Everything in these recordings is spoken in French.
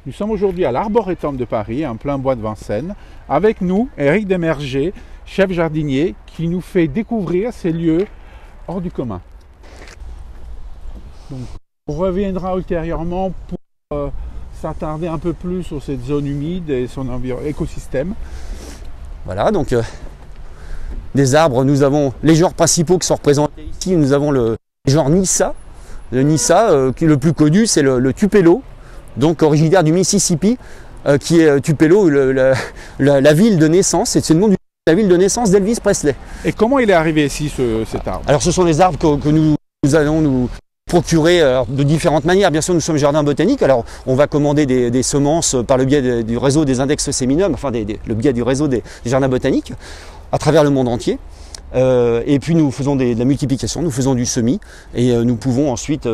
Nous sommes aujourd'hui à l'Arboretum de Paris, en plein bois de Vincennes. Avec nous, Éric Desmerger, chef jardinier, qui nous fait découvrir ces lieux hors du commun. Donc, on reviendra ultérieurement pour s'attarder un peu plus sur cette zone humide et son écosystème. Voilà, donc des arbres, nous avons les genres principaux qui sont représentés ici. Nous avons le genre Nyssa. Le Nyssa, qui est le plus connu, c'est le Tupelo, donc originaire du Mississippi, qui est Tupelo, la ville de naissance, c'est le nom de la ville de naissance d'Elvis Presley. Et comment il est arrivé ici, cet arbre? Alors ce sont des arbres que nous allons nous procurer de différentes manières. Bien sûr, nous sommes jardin botanique, alors on va commander des semences par le biais du réseau des index séminum, enfin le biais du réseau des jardins botaniques, à travers le monde entier. Et puis nous faisons de la multiplication, nous faisons du semis et nous pouvons ensuite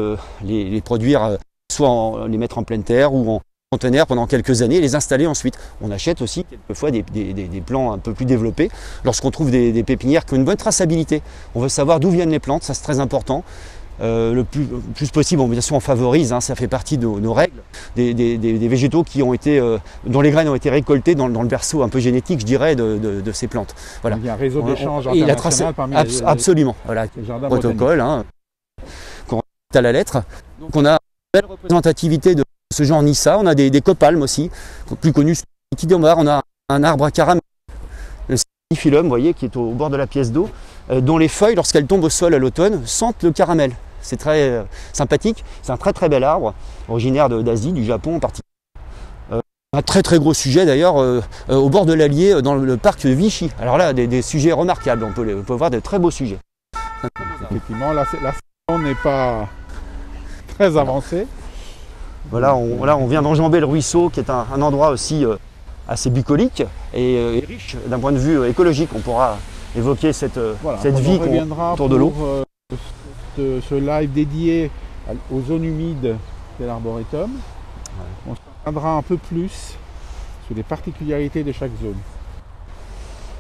les produire, soit les mettre en pleine terre ou en conteneur pendant quelques années et les installer ensuite. On achète aussi quelqueus des plants un peu plus développés lorsqu'on trouve des pépinières qui ont une bonne traçabilité. On veut savoir d'où viennent les plantes, ça c'est très important. Le plus possible, bien sûr on favorise, ça fait partie de nos règles, des végétaux qui ont été, dont les graines ont été récoltées dans le berceau un peu génétique, je dirais, de ces plantes. Voilà. Il y a un réseau d'échanges international parmi les absolument, voilà, protocole qu'on respecte à la lettre. Donc on a une belle représentativité de ce genre Nyssa, on a des copalmes aussi, plus connus, on a un arbre à caramel, le Staphylium, vous voyez, qui est au bord de la pièce d'eau, dont les feuilles, lorsqu'elles tombent au sol à l'automne, sentent le caramel. C'est très sympathique, c'est un très très bel arbre, originaire d'Asie, du Japon en particulier. Un très très gros sujet d'ailleurs au bord de l'Allier, dans le parc de Vichy. Alors là, des sujets remarquables, on peut voir de très beaux sujets. Effectivement, la saison n'est pas très avancée. Voilà, on vient d'enjamber le ruisseau, qui est un endroit aussi assez bucolique et riche d'un point de vue écologique. On pourra évoquer cette vie autour de l'eau. Ce live dédié aux zones humides de l'Arboretum. On se reviendra un peu plus sur les particularités de chaque zone.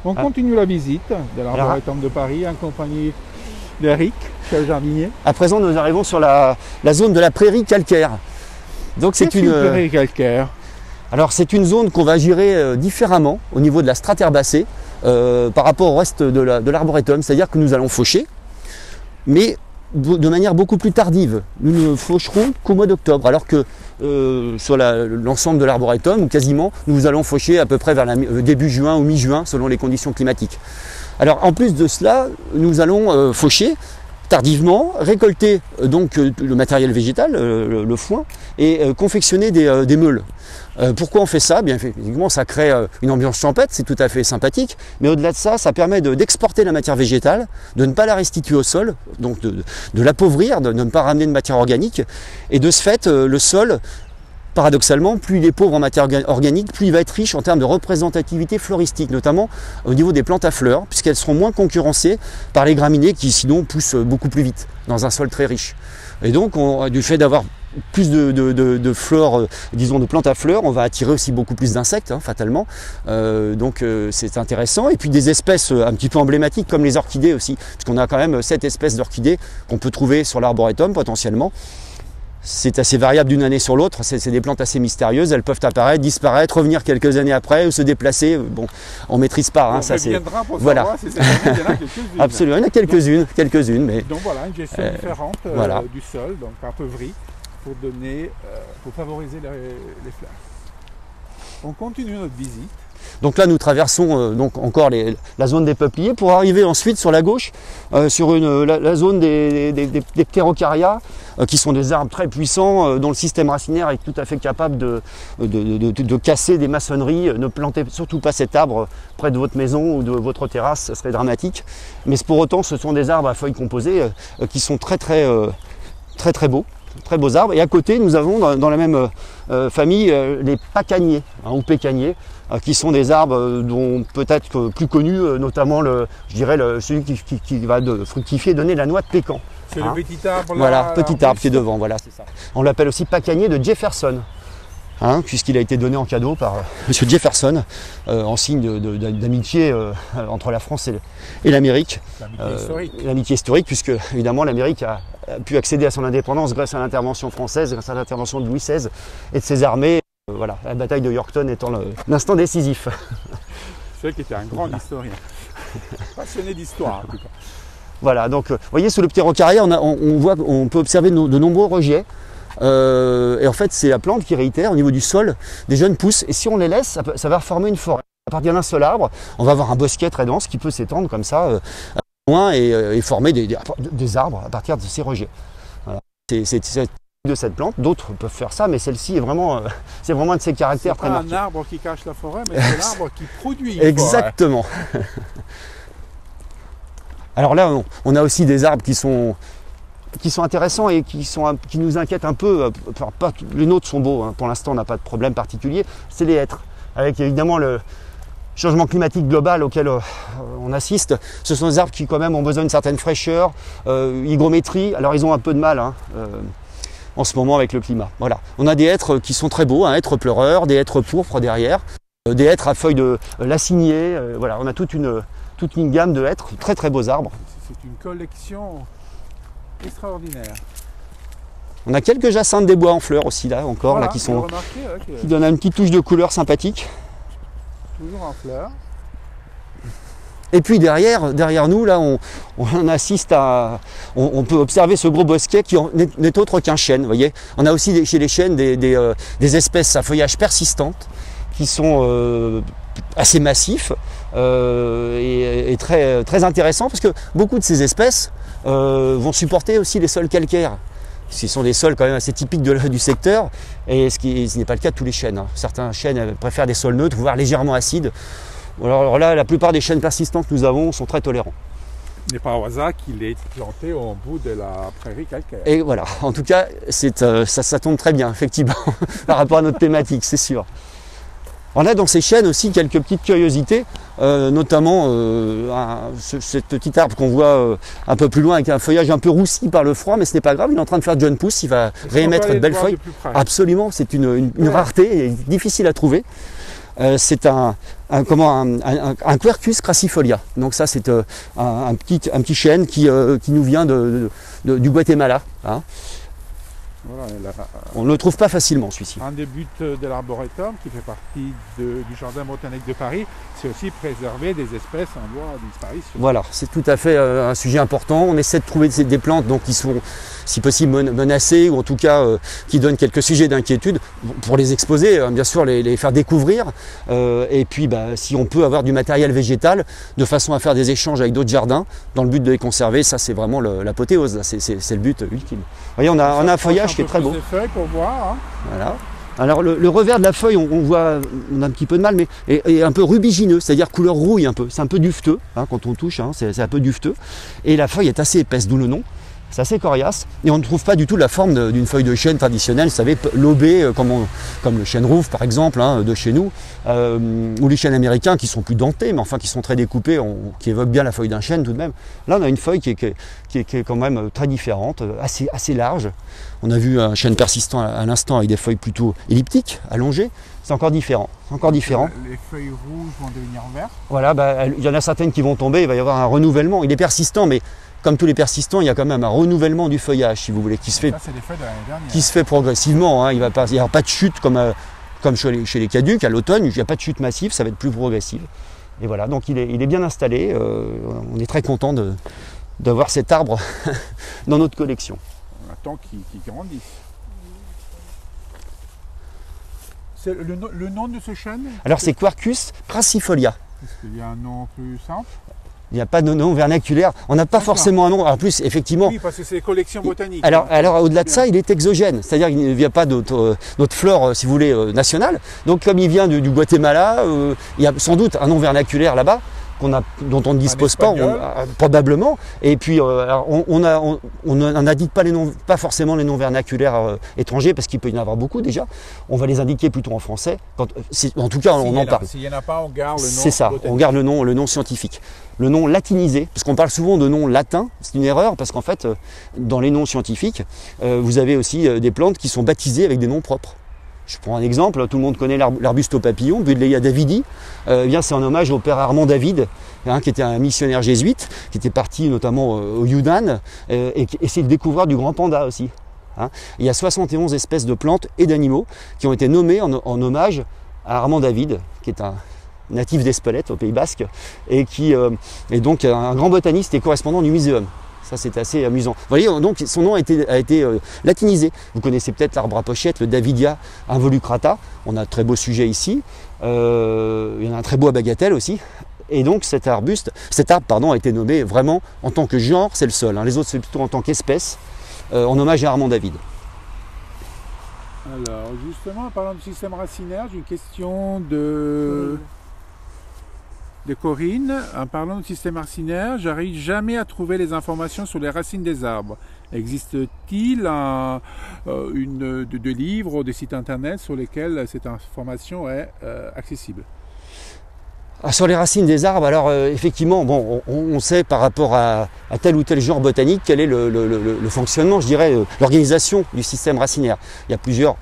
On continue la visite de l'Arboretum de Paris en compagnie d'Éric, chef jardinier. À présent, nous arrivons sur la zone de la prairie calcaire. Donc c'est une prairie calcaire. Alors c'est une zone qu'on va gérer différemment au niveau de la strate herbacée par rapport au reste de l'Arboretum, c'est-à-dire que nous allons faucher, mais de manière beaucoup plus tardive. Nous ne faucherons qu'au mois d'octobre, alors que sur l'ensemble de l'Arboretum, ou quasiment, nous allons faucher à peu près vers début juin ou mi-juin, selon les conditions climatiques. Alors en plus de cela, nous allons faucher tardivement, récolter donc le matériel végétal, le foin, et confectionner des meules. Pourquoi on fait ça? Bien effectivement, ça crée une ambiance champêtre, c'est tout à fait sympathique, mais au-delà de ça, ça permet d'exporter la matière végétale, de ne pas la restituer au sol, donc de l'appauvrir, de ne pas ramener de matière organique, et de ce fait, le sol, paradoxalement, plus il est pauvre en matière organique, plus il va être riche en termes de représentativité floristique, notamment au niveau des plantes à fleurs, puisqu'elles seront moins concurrencées par les graminées qui sinon poussent beaucoup plus vite dans un sol très riche. Et donc, du fait d'avoir plus de fleurs, disons de plantes à fleurs, on va attirer aussi beaucoup plus d'insectes, fatalement. Donc c'est intéressant. Et puis des espèces un petit peu emblématiques comme les orchidées aussi, puisqu'on a quand même 7 espèces d'orchidées qu'on peut trouver sur l'Arboretum potentiellement. C'est assez variable d'une année sur l'autre, c'est des plantes assez mystérieuses, elles peuvent apparaître, disparaître, revenir quelques années après ou se déplacer. Bon, on ne maîtrise pas. Ça c'est. Voilà. Si cette année, il y en a quelques-unes. Absolument, il y en a quelques-unes, mais. Donc voilà, une gestion différente du sol, donc appauvri, pour favoriser les fleurs. On continue notre visite. Donc là, nous traversons donc encore la zone des peupliers pour arriver ensuite sur la gauche sur la zone des pterocaria, qui sont des arbres très puissants dont le système racinaire est tout à fait capable de casser des maçonneries. Ne plantez surtout pas cet arbre près de votre maison ou de votre terrasse, ça serait dramatique. Mais pour autant, ce sont des arbres à feuilles composées qui sont très beaux. Très beaux arbres. Et à côté, nous avons dans la même famille les pacaniers ou pécaniers, qui sont des arbres dont peut-être plus connus, notamment celui qui va fructifier et donner la noix de pécan. C'est le petit arbre là. Voilà, petit arbre qui est devant, voilà, c'est ça. On l'appelle aussi pacanier de Jefferson. Puisqu'il a été donné en cadeau par M. Jefferson, en signe d'amitié entre la France et l'Amérique. L'amitié historique, puisque évidemment l'Amérique a pu accéder à son indépendance grâce à l'intervention française, grâce à l'intervention de Louis XVI et de ses armées voilà, la bataille de Yorktown étant l'instant décisif. C'est vrai qu'il était un grand historien, passionné d'histoire en tout cas. Voilà, donc vous voyez sous le petit rocaria, on peut observer de nombreux rejets. Et en fait, c'est la plante qui réitère au niveau du sol, des jeunes pousses. Et si on les laisse, ça va former une forêt. À partir d'un seul arbre, on va avoir un bosquet très dense qui peut s'étendre comme ça loin et former des arbres à partir de ces rejets. Voilà. C'est de cette plante. D'autres peuvent faire ça, mais celle-ci est vraiment, c'est vraiment un de ses caractères très marqués. C'est pas un arbre qui cache la forêt, mais c'est l'arbre qui produit une Exactement. Alors là, on a aussi des arbres qui sont intéressants et qui nous inquiètent un peu. Enfin, les nôtres sont beaux, hein. Pour l'instant on n'a pas de problème particulier. C'est les hêtres, avec évidemment le changement climatique global auquel on assiste. Ce sont des arbres qui quand même ont besoin d'une certaine fraîcheur, hygrométrie. Alors ils ont un peu de mal en ce moment avec le climat. Voilà. On a des hêtres qui sont très beaux, un hêtre pleureur, des hêtres pourpres derrière, des hêtres à feuilles de lacinier. Voilà, on a toute une gamme de hêtres, très très beaux arbres. C'est une collection extraordinaire. On a quelques jacinthes des bois en fleurs aussi là encore, voilà, là, qui donnent une petite touche de couleur sympathique. Toujours en fleurs. Et puis derrière nous, là, on assiste à... On peut observer ce gros bosquet qui n'est autre qu'un chêne, vous voyez. On a aussi chez les chênes des espèces à feuillage persistant qui sont assez massifs et très, très intéressants parce que beaucoup de ces espèces vont supporter aussi les sols calcaires. Ce sont des sols quand même assez typiques du secteur et ce n'est pas le cas de tous les chênes. Certains chênes préfèrent des sols neutres, voire légèrement acides. Alors là, la plupart des chênes persistants que nous avons sont très tolérants. Il n'est pas au hasard qu'il est planté au bout de la prairie calcaire. Et voilà, en tout cas, ça tombe très bien, effectivement, par rapport à notre thématique, c'est sûr. On a dans ces chênes aussi quelques petites curiosités, notamment cet petit arbre qu'on voit un peu plus loin avec un feuillage un peu roussi par le froid, mais ce n'est pas grave, il est en train de faire jeune pousse, il va réémettre de belles feuilles. Absolument, c'est une rareté et difficile à trouver. C'est un Quercus crassifolia. Donc ça c'est un petit chêne qui nous vient du Guatemala. Hein. Voilà, on ne le trouve pas facilement celui-ci. Un des buts de l'Arboretum, qui fait partie du Jardin botanique de Paris, c'est aussi préserver des espèces en voie de disparition. Voilà, c'est tout à fait un sujet important. On essaie de trouver des plantes donc, qui sont, si possible, menacées ou en tout cas qui donnent quelques sujets d'inquiétude pour les exposer, bien sûr les faire découvrir. Et puis, si on peut avoir du matériel végétal de façon à faire des échanges avec d'autres jardins dans le but de les conserver, ça c'est vraiment l'apothéose. C'est le but ultime. Vous voyez, on a un feuillage qui est très beau. Feuilles pour voir, hein. Voilà. Alors le revers de la feuille, on a un petit peu de mal, mais est un peu rubigineux, c'est-à-dire couleur rouille un peu. C'est un peu dufteux quand on touche, c'est un peu dufteux. Et la feuille est assez épaisse, d'où le nom. C'est assez coriace et on ne trouve pas du tout la forme d'une feuille de chêne traditionnelle, vous savez, lobée comme le chêne rouf par exemple de chez nous, ou les chênes américains qui sont plus dentés mais enfin qui sont très découpés, qui évoquent bien la feuille d'un chêne tout de même. Là on a une feuille qui est quand même très différente, assez large. On a vu un chêne persistant à l'instant avec des feuilles plutôt elliptiques, allongées. C'est encore différent. Les feuilles rouges vont devenir vertes. Voilà, il y en a certaines qui vont tomber, il va y avoir un renouvellement. Il est persistant, mais comme tous les persistants, il y a quand même un renouvellement du feuillage, si vous voulez, qui se fait progressivement. Il n'y aura pas de chute comme chez les caducs à l'automne. Il n'y a pas de chute massive, ça va être plus progressif. Et voilà, donc il est bien installé. On est très content d'avoir cet arbre dans notre collection. On attend qu'il grandisse. C'est le nom de ce chêne? Alors c'est Quercus crassifolia. Est-ce qu'il y a un nom plus simple? Il n'y a pas de nom vernaculaire. On n'a pas forcément un nom. En plus, effectivement. Oui, parce que c'est les collections botaniques. Alors au-delà de ça, il est exogène. C'est-à-dire qu'il ne vient pas d'autre flore, si vous voulez, nationale. Donc, comme il vient du Guatemala, il y a sans doute un nom vernaculaire là-bas dont on ne dispose pas, probablement. Et puis, on n'indique pas forcément les noms vernaculaires étrangers, parce qu'il peut y en avoir beaucoup déjà. On va les indiquer plutôt en français. En tout cas, on en parle. S'il n'y en a pas, on garde le nom. C'est ça, on garde le nom scientifique. Le nom latinisé, parce qu'on parle souvent de noms latins, c'est une erreur, parce qu'en fait, dans les noms scientifiques, vous avez aussi des plantes qui sont baptisées avec des noms propres. Je prends un exemple, tout le monde connaît l'arbuste au papillon, Buddleia davidi. C'est en hommage au père Armand David, qui était un missionnaire jésuite, qui était parti notamment au Yunnan, et qui essayait de découvrir du grand panda aussi. hein. Il y a 71 espèces de plantes et d'animaux qui ont été nommées en hommage à Armand David, qui est un natif d'Espelette au Pays Basque, et qui est donc un grand botaniste et correspondant du muséum. Ça, c'est assez amusant. Vous voyez, donc son nom a été latinisé. Vous connaissez peut-être l'arbre à pochette, le Davidia involucrata. On a un très beau sujet ici. Il y en a un très beau à bagatelle aussi. Et donc cet arbre a été nommé vraiment en tant que genre, c'est le seul. Hein. Les autres, c'est plutôt en tant qu'espèce, en hommage à Armand David. Alors, justement, en parlant du système racinaire, j'ai une question de Corinne. En parlant du système racinaire, j'arrive jamais à trouver les informations sur les racines des arbres. Existe-t-il de livres ou des sites internet sur lesquels cette information est accessible? Sur les racines des arbres, alors effectivement, bon, on sait par rapport à tel ou tel genre botanique quel est le fonctionnement, je dirais, l'organisation du système racinaire. Il y a plusieurs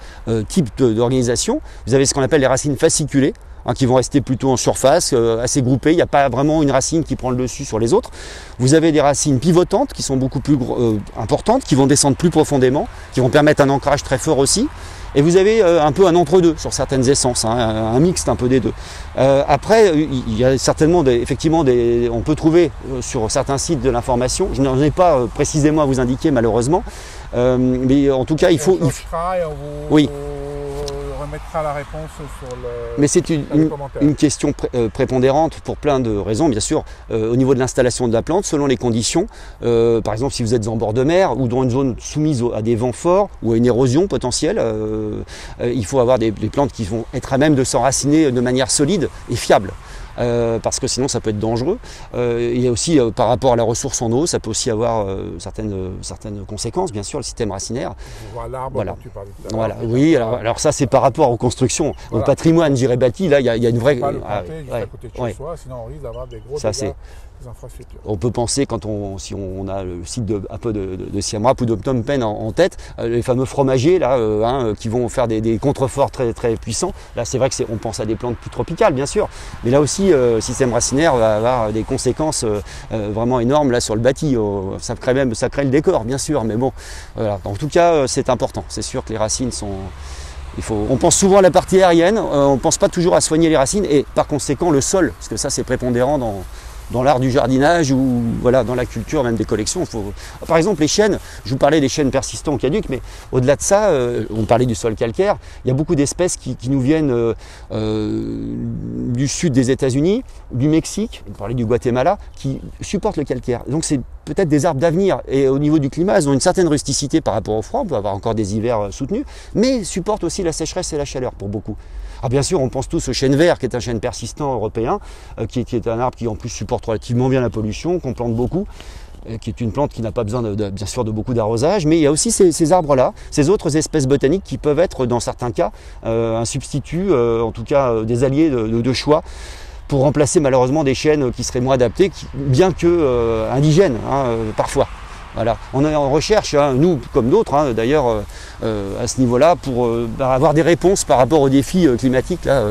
types d'organisation. Vous avez ce qu'on appelle les racines fasciculées, hein, qui vont rester plutôt en surface, assez groupées. Il n'y a pas vraiment une racine qui prend le dessus sur les autres. Vous avez des racines pivotantes qui sont beaucoup plus importantes, qui vont descendre plus profondément, qui vont permettre un ancrage très fort aussi. Et vous avez un peu un entre-deux sur certaines essences, hein, un mixte un peu des deux. Après, il y a certainement, effectivement, on peut trouver sur certains sites de l'information. Je n'en ai pas précisément à vous indiquer malheureusement, mais en tout cas, il faut. Oui. Remettra la réponse sur le. Mais c'est une question prépondérante pour plein de raisons, bien sûr, au niveau de l'installation de la plante, selon les conditions. Par exemple, si vous êtes en bord de mer ou dans une zone soumise à des vents forts ou à une érosion potentielle, il faut avoir des plantes qui vont être à même de s'enraciner de manière solide et fiable. Parce que sinon ça peut être dangereux. Il y a aussi par rapport à la ressource en eau, ça peut aussi avoir certaines conséquences, bien sûr, le système racinaire. L'arbre dont tu parlais tout à l'heure. Voilà. Oui, alors ça c'est par rapport aux constructions, au patrimoine, j'irais bâti, là il y a une vraie. Pas le planter juste à côté de chez soi, sinon on risque d'avoir des gros dégâts des infrastructures. On peut penser, si on a le site un peu de Siem Reap ou de Phnom Penh en tête, les fameux fromagers là, qui vont faire des contreforts très, très puissants. Là c'est vrai qu'on pense à des plantes plus tropicales, bien sûr, mais là aussi le système racinaire va avoir des conséquences vraiment énormes là sur le bâti. Ça crée le décor, bien sûr, mais bon, voilà. En tout cas, c'est important. C'est sûr que les racines sont. On pense souvent à la partie aérienne, on ne pense pas toujours à soigner les racines et par conséquent le sol, parce que ça c'est prépondérant dans l'art du jardinage ou voilà, dans la culture même des collections. Par exemple les chênes, je vous parlais des chênes persistants ou caducs, mais au-delà de ça, on parlait du sol calcaire, il y a beaucoup d'espèces qui nous viennent du sud des États-Unis, du Mexique, on parlait du Guatemala, qui supportent le calcaire. Donc c'est peut-être des arbres d'avenir et au niveau du climat, elles ont une certaine rusticité par rapport au froid, on peut avoir encore des hivers soutenus, mais supportent aussi la sécheresse et la chaleur pour beaucoup. Alors bien sûr, on pense tous au chêne vert, qui est un chêne persistant européen, qui est un arbre qui en plus supporte relativement bien la pollution, qu'on plante beaucoup, qui est une plante qui n'a pas besoin bien sûr de beaucoup d'arrosage, mais il y a aussi ces arbres-là, ces autres espèces botaniques qui peuvent être dans certains cas un substitut, en tout cas des alliés de choix, pour remplacer malheureusement des chênes qui seraient moins adaptés, bien que indigènes parfois. Voilà. On est en recherche, nous comme d'autres d'ailleurs, à ce niveau-là, pour avoir des réponses par rapport aux défis climatiques là,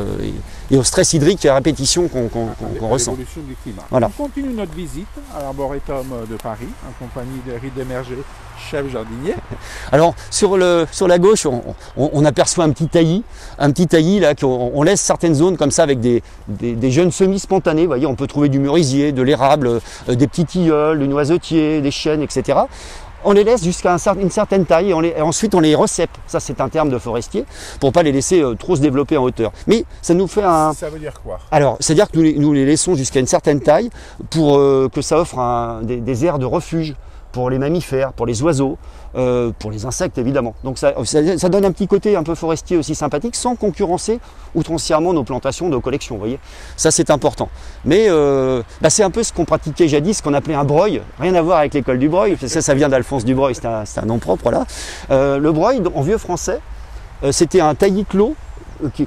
et au stress hydrique et à répétition qu'on ressent. L'évolution du climat. Voilà. On continue notre visite à l'Arboretum de Paris, en compagnie de Ride Desmerger, chef jardinier. Alors sur la gauche, on aperçoit un petit taillis là, on laisse certaines zones comme ça avec des jeunes semis spontanés. Vous voyez, on peut trouver du merisier, de l'érable, des petits tilleuls, du noisetier, des chênes, etc. On les laisse jusqu'à une certaine taille et ensuite on les recèpe. Ça c'est un terme de forestier, pour ne pas les laisser trop se développer en hauteur. Mais ça nous fait un... Ça veut dire quoi? Alors, c'est-à-dire que nous les laissons jusqu'à une certaine taille pour que ça offre des aires de refuge pour les mammifères, pour les oiseaux, pour les insectes évidemment. Donc ça donne un petit côté un peu forestier aussi sympathique, sans concurrencer outrancièrement nos plantations, nos collections, vous voyez. Ça c'est important. Mais c'est un peu ce qu'on pratiquait jadis, ce qu'on appelait un breuil, rien à voir avec l'école du breuil, ça vient d'Alphonse Dubreuil, c'est un nom propre là. Le breuil, en vieux français, c'était un taillis clos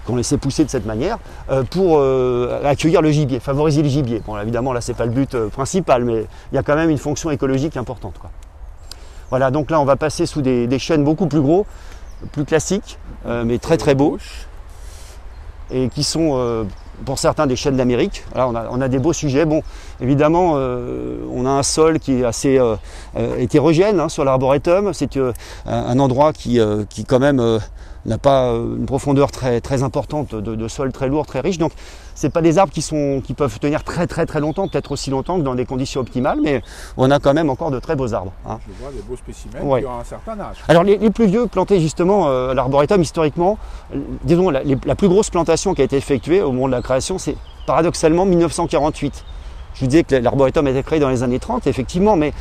qu'on laissait pousser de cette manière pour accueillir le gibier, favoriser le gibier. Bon, évidemment, là, c'est pas le but principal, mais il y a quand même une fonction écologique importante, quoi. Voilà, donc là, on va passer sous des chênes beaucoup plus gros, plus classiques, mais très très beaux, et qui sont pour certains des chênes d'Amérique. Là, on a des beaux sujets. Bon, évidemment, on a un sol qui est assez hétérogène hein, sur l'arboretum. C'est un endroit qui quand même n'a pas une profondeur très importante de sol très lourd, très riche. Donc, c'est pas des arbres qui peuvent tenir très longtemps, peut-être aussi longtemps que dans des conditions optimales, mais on a quand même encore de très beaux arbres. Hein. Je vois des beaux spécimens Ouais. qui ont un certain âge. Alors les plus vieux plantés justement à l'arboretum historiquement, disons la plus grosse plantation qui a été effectuée au moment de la création, c'est paradoxalement 1948. Je vous disais que l'arboretum a été créé dans les années 30, effectivement, mais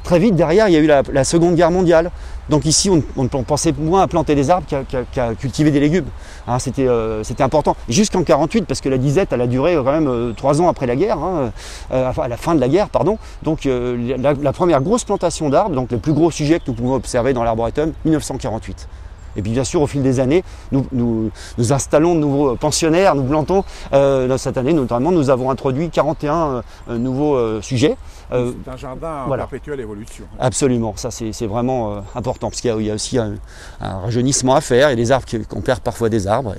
très vite derrière il y a eu la Seconde Guerre mondiale. Donc ici on pensait moins à planter des arbres qu'à cultiver des légumes. Hein, c'était important. Jusqu'en 48, parce que la disette elle a duré quand même 3 ans après la guerre, hein, à la fin de la guerre, pardon. Donc la première grosse plantation d'arbres, donc le plus gros sujet que nous pouvons observer dans l'arboretum, 1948. Et puis bien sûr, au fil des années, nous installons de nouveaux pensionnaires, nous plantons. Cette année, notamment, nous avons introduit 41 nouveaux sujets. C'est un jardin en perpétuelle évolution. Absolument, ça c'est vraiment important, parce qu'il y a aussi un rajeunissement à faire, et des arbres qu'on perd parfois des arbres.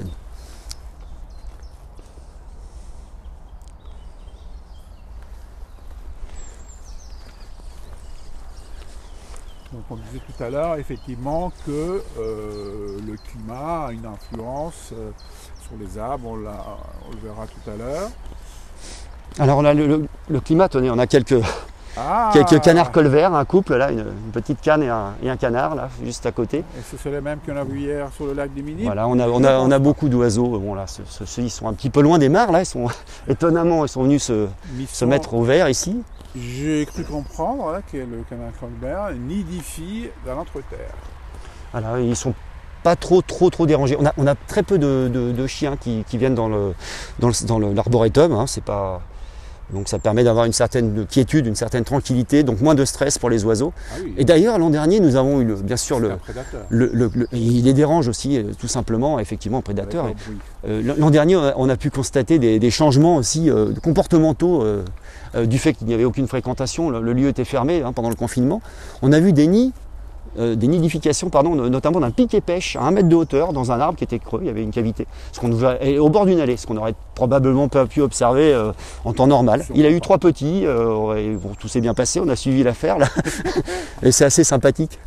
Donc on disait tout à l'heure effectivement que le climat a une influence sur les arbres, on le verra tout à l'heure. Alors on a le climat, tenez, on a quelques canards colverts, un couple là, une petite canne et un canard là, juste à côté. Et c'est les mêmes qu'on a vu hier sur le lac des Minimes. Voilà, on a beaucoup d'oeaux. Bon là, ceux-ci sont un petit peu loin des mares là, ils sont étonnamment, ils sont venus se mettre au vert ici. J'ai cru comprendre que le canard colvert nidifie dans l'entreterre. Voilà, ils sont pas trop dérangés. On a très peu de chiens qui viennent dans l'arboretum. Hein, c'est pas... Donc ça permet d'avoir une certaine quiétude, une certaine tranquillité, donc moins de stress pour les oiseaux. Ah oui. Et d'ailleurs, l'an dernier, nous avons eu bien sûr il les dérange aussi, tout simplement, effectivement, un prédateur. L'an dernier, on a pu constater des changements aussi comportementaux du fait qu'il n'y avait aucune fréquentation, le lieu était fermé hein, pendant le confinement. On a vu des nidifications, notamment d'un piquet-pêche à 1 mètre de hauteur dans un arbre qui était creux, il y avait une cavité, et au bord d'une allée, ce qu'on aurait probablement pas pu observer en temps normal. Il a eu 3 petits, tout s'est bien passé, on a suivi l'affaire là, et c'est assez sympathique.